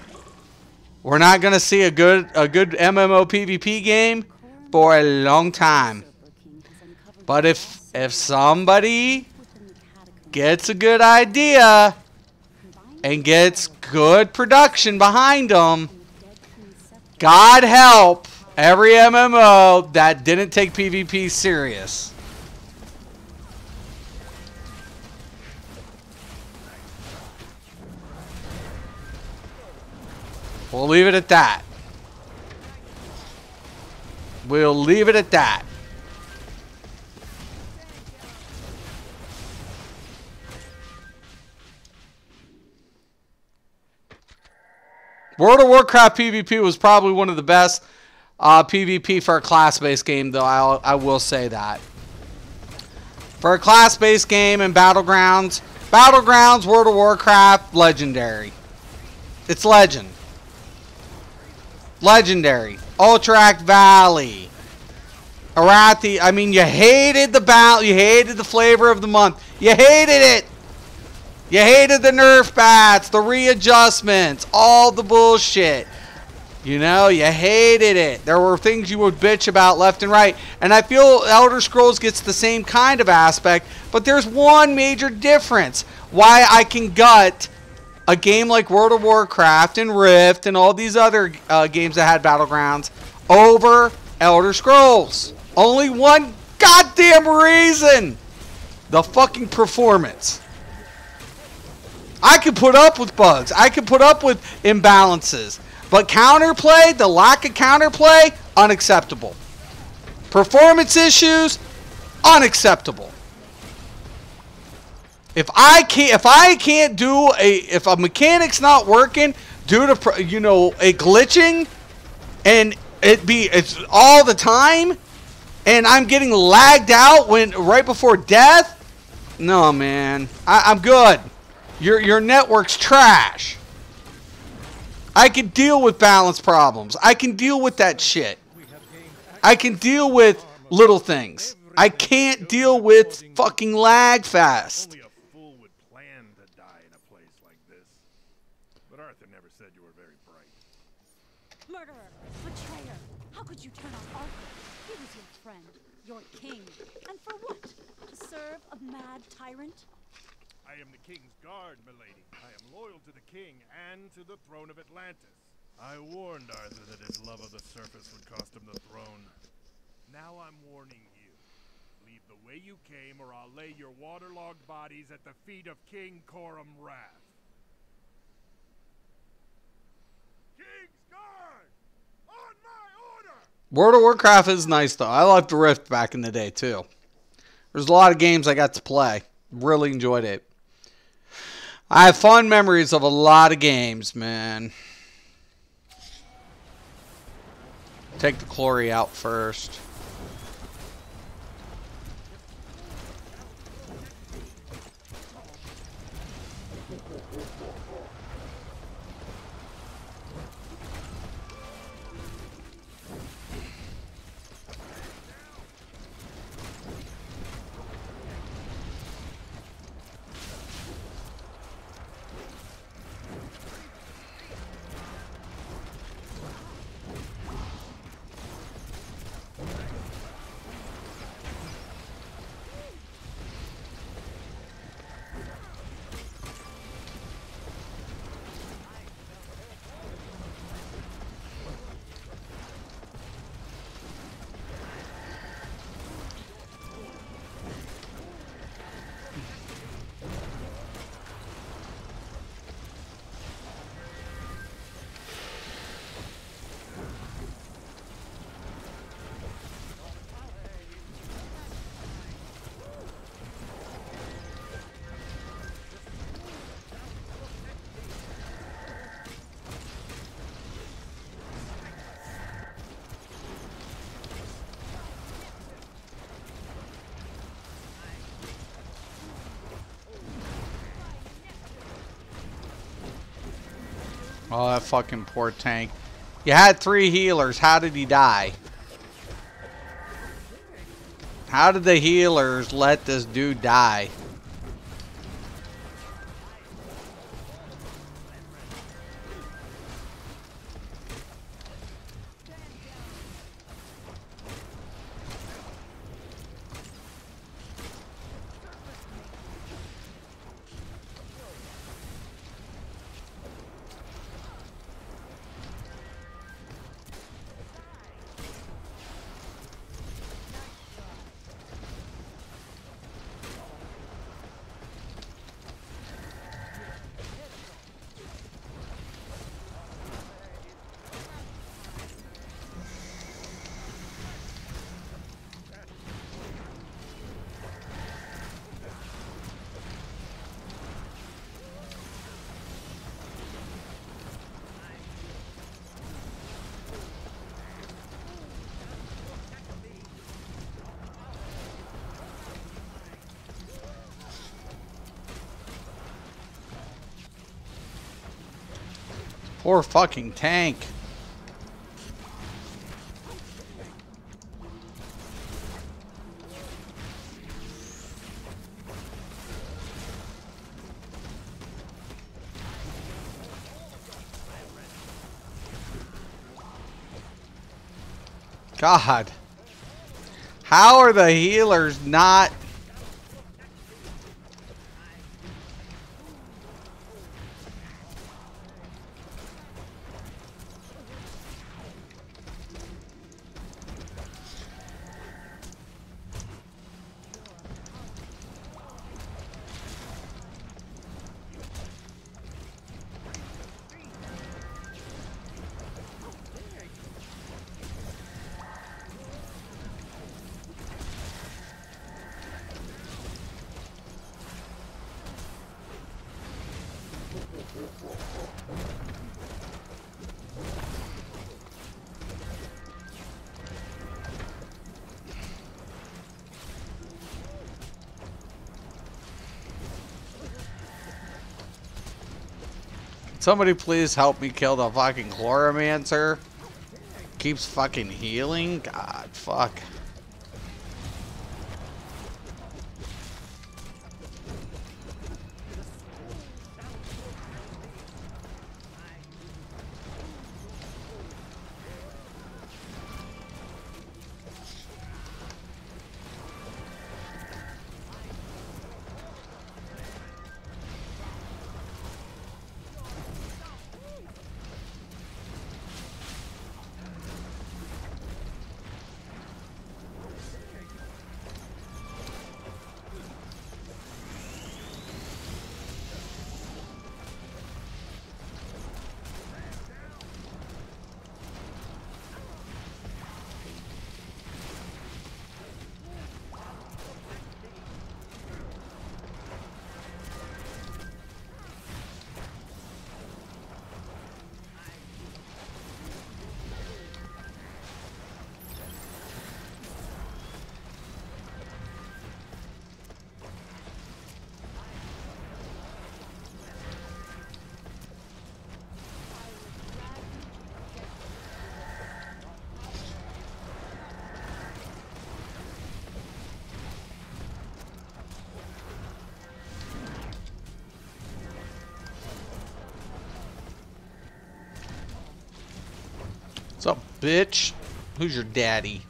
We're not gonna see a good MMO PvP game for a long time. But if somebody gets a good idea and gets good production behind them, God help every MMO that didn't take PvP serious. We'll leave it at that. We'll leave it at that. World of Warcraft PvP was probably one of the best PvP for a class-based game, though. I will say that. For a class-based game and Battlegrounds, World of Warcraft, legendary. It's legend. Legendary. Ultract Valley. Arathi. I mean, you hated the battle. You hated the flavor of the month. You hated it. You hated the nerf bats, the readjustments, all the bullshit. You know, you hated it. There were things you would bitch about left and right. And I feel Elder Scrolls gets the same kind of aspect, but there's one major difference. Why I can gut a game like World of Warcraft and Rift and all these other games that had Battlegrounds over Elder Scrolls. Only one goddamn reason. The fucking performance. I can put up with bugs. I can put up with imbalances. But counterplay, the lack of counterplay, unacceptable. Performance issues, unacceptable. If a mechanic's not working due to, you know, a glitching, and it's all the time, and I'm getting lagged out right before death, no, man, I'm good. Your network's trash. I can deal with balance problems. I can deal with that shit. I can deal with little things. I can't deal with fucking lag fast. Only a fool would plan to die in a place like this. But Arthur never said you were very bright. Murderer! Betrayer! How could you turn on Arthur? He was your friend, your king. And for what? To serve a mad tyrant? I am the king's guard, milady. I am loyal to the king and to the throne of Atlantis. I warned Arthur that his love of the surface would cost him the throne. Now I'm warning you. Leave the way you came, or I'll lay your waterlogged bodies at the feet of King Coram Wrath. King's guard! On my order! World of Warcraft is nice, though. I liked Rift back in the day, too. There's a lot of games I got to play. Really enjoyed it. I have fond memories of a lot of games, man. Take the Clory out first. Oh, that fucking poor tank. You had 3 healers. How did he die? How did the healers let this dude die? Poor fucking tank. God. How are the healers not... Somebody please help me kill the fucking Chloromancer. Keeps fucking healing. God, fuck. What's up, bitch? Who's your daddy?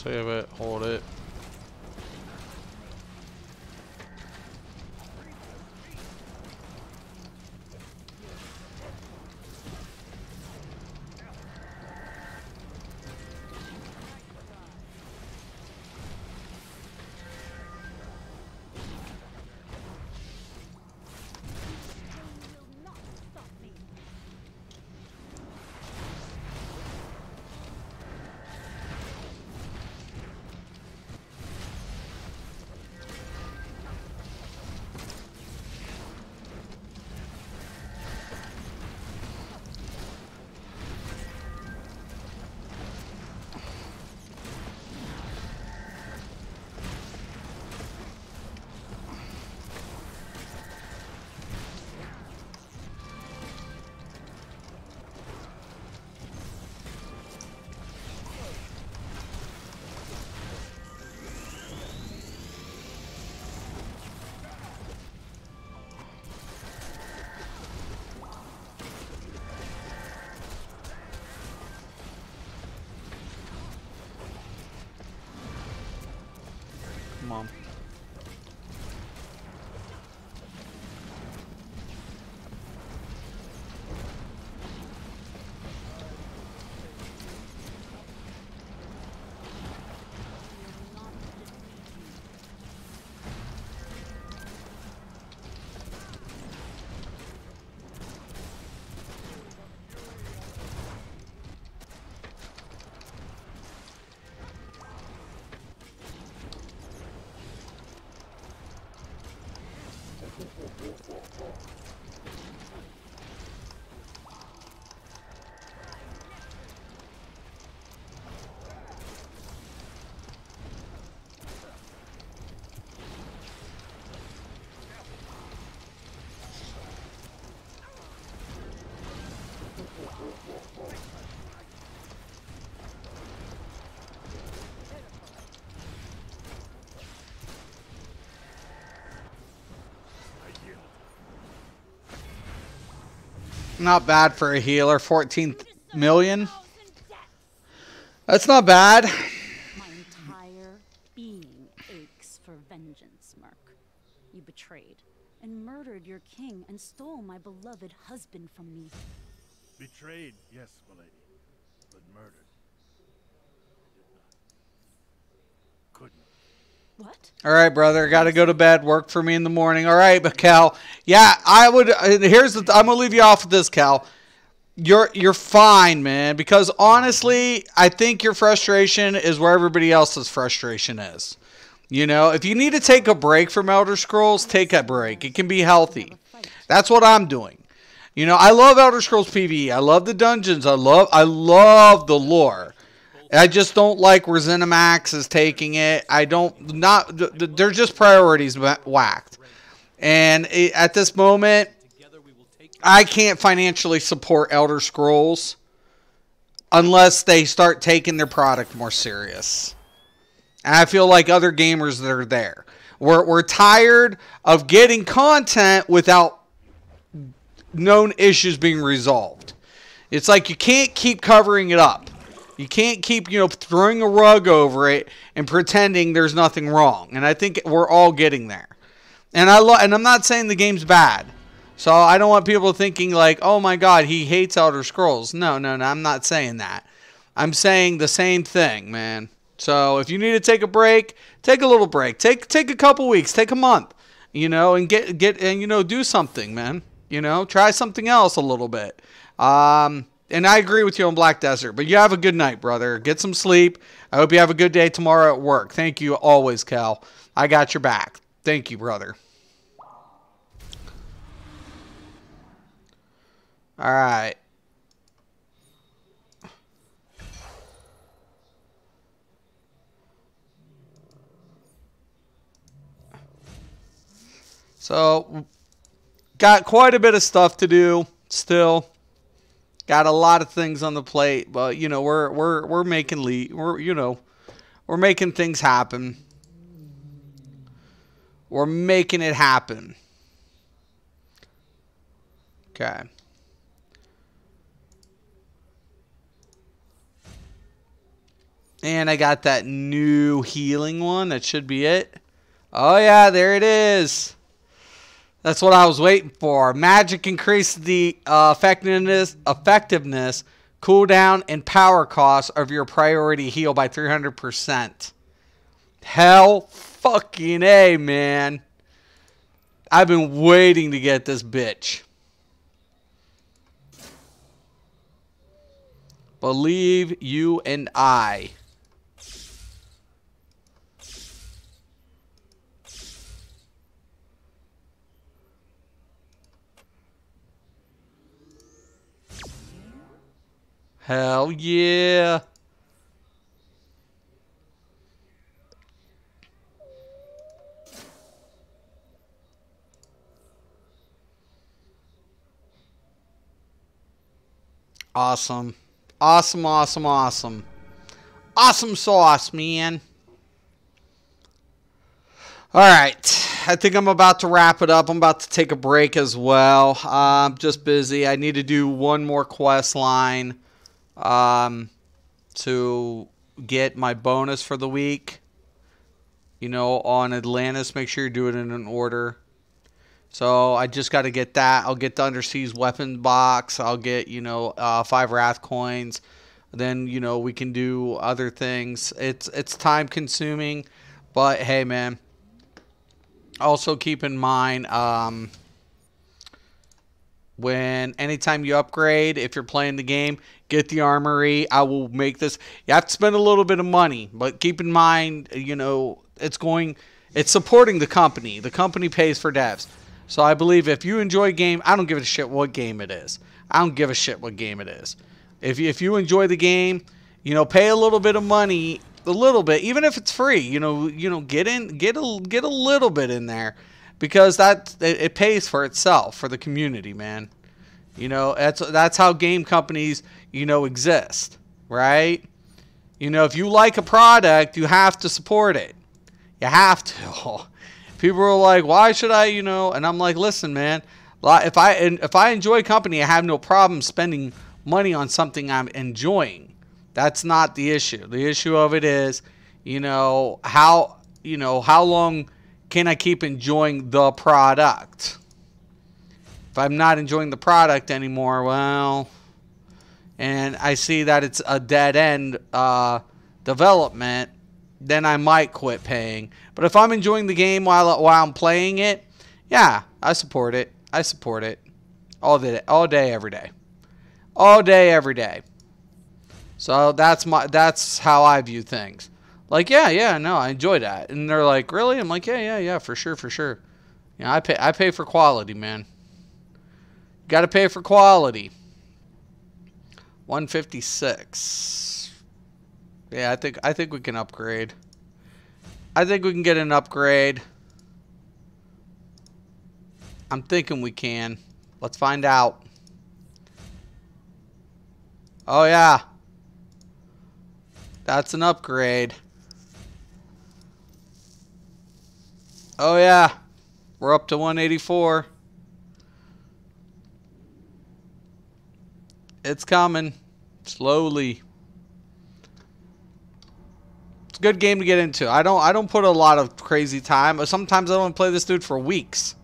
Save it. Hold it. Come on. Not bad for a healer. 14 million. That's not bad. My entire being aches for vengeance, Merc. You betrayed and murdered your king and stole my beloved husband from me. Betrayed, yes, milady, but murdered. Couldn't. What? All right, brother. Got to go to bed. Work for me in the morning. All right, but Cal. Yeah, I would. Here's the. I'm gonna leave you off with this, Cal. You're fine, man. Because honestly, I think your frustration is where everybody else's frustration is. You know, if you need to take a break from Elder Scrolls, take a break. It can be healthy. That's what I'm doing. You know, I love Elder Scrolls PvE. I love the dungeons. I love the lore. I just don't like where ZeniMax is taking it. They're just priorities whacked. And at this moment, I can't financially support Elder Scrolls unless they start taking their product more serious. And I feel like other gamers that are there. We're tired of getting content without known issues being resolved. It's like you can't keep covering it up. You can't keep, throwing a rug over it and pretending there's nothing wrong. And I think we're all getting there. And I'm not saying the game's bad. So I don't want people thinking like, "Oh my God, he hates Elder Scrolls." No, I'm not saying that. I'm saying the same thing, man. So if you need to take a break, take a little break. Take a couple weeks, take a month, and get and do something, man. Try something else a little bit. And I agree with you on Black Desert, but you have a good night, brother. Get some sleep. I hope you have a good day tomorrow at work. Thank you always, Cal. I got your back. Thank you, brother. All right. So, got quite a bit of stuff to do still. Got a lot of things on the plate, but we're making we're making things happen. We're making it happen. Okay. And I got that new healing one. That should be it. Oh, yeah, there it is. That's what I was waiting for. Magic increases the effectiveness, cooldown, and power cost of your priority heal by 300%. Hell fucking A, man. I've been waiting to get this bitch. Believe you and I. Hell yeah. Awesome. Awesome, awesome, awesome. Awesome sauce, man. Alright. I think I'm about to wrap it up. I'm about to take a break as well. I'm just busy. I need to do one more quest line to get my bonus for the week. You know, on Atlantis. Make sure you do it in an order. So I just got to get that. I'll get the Underseas Weapon Box. I'll get, 5 Wrath Coins. Then, we can do other things. It's time consuming. But, hey, man. Also keep in mind, anytime you upgrade, if you're playing the game, get the armory. I will make this. You have to spend a little bit of money. But keep in mind, it's supporting the company. The company pays for devs. So I believe if you enjoy a game, I don't give a shit what game it is. I don't give a shit what game it is. If you enjoy the game, pay a little bit of money, a little bit, even if it's free. Get a little bit in there, because it pays for itself for the community, man. That's how game companies exist, right? If you like a product, you have to support it. You have to. People are like, why should I, And I'm like, listen, man. If I enjoy a company, I have no problem spending money on something I'm enjoying. That's not the issue. The issue of it is, how long can I keep enjoying the product? If I'm not enjoying the product anymore, well, and I see that it's a dead end development, then I might quit paying. But if I'm enjoying the game while I'm playing it, yeah, I support it. I support it all day, every day, all day, every day. So that's how I view things. Like, yeah, no, I enjoy that. And they're like, really? I'm like, yeah, for sure. I pay for quality, man. Got to pay for quality. 156. Yeah, I think we can upgrade. I think we can get an upgrade. I'm thinking we can. Let's find out. Oh, yeah. That's an upgrade. Oh, yeah. We're up to 184. It's coming. Slowly. It's a good game to get into. I don't put a lot of crazy time, but sometimes I don't play this dude for weeks.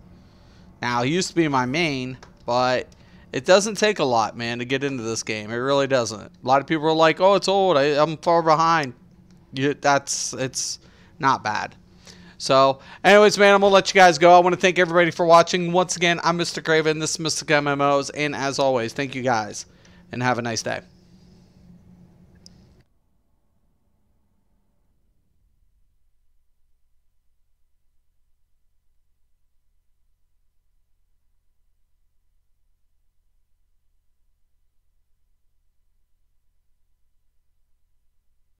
Now, he used to be my main, but it doesn't take a lot, man, to get into this game. It really doesn't. A lot of people are like, oh, it's old. I'm far behind. It's not bad. So, anyways, man, I'm going to let you guys go. I want to thank everybody for watching. Once again, I'm Mr. Craven. This is Mystic MMOs. And as always, thank you guys. And have a nice day.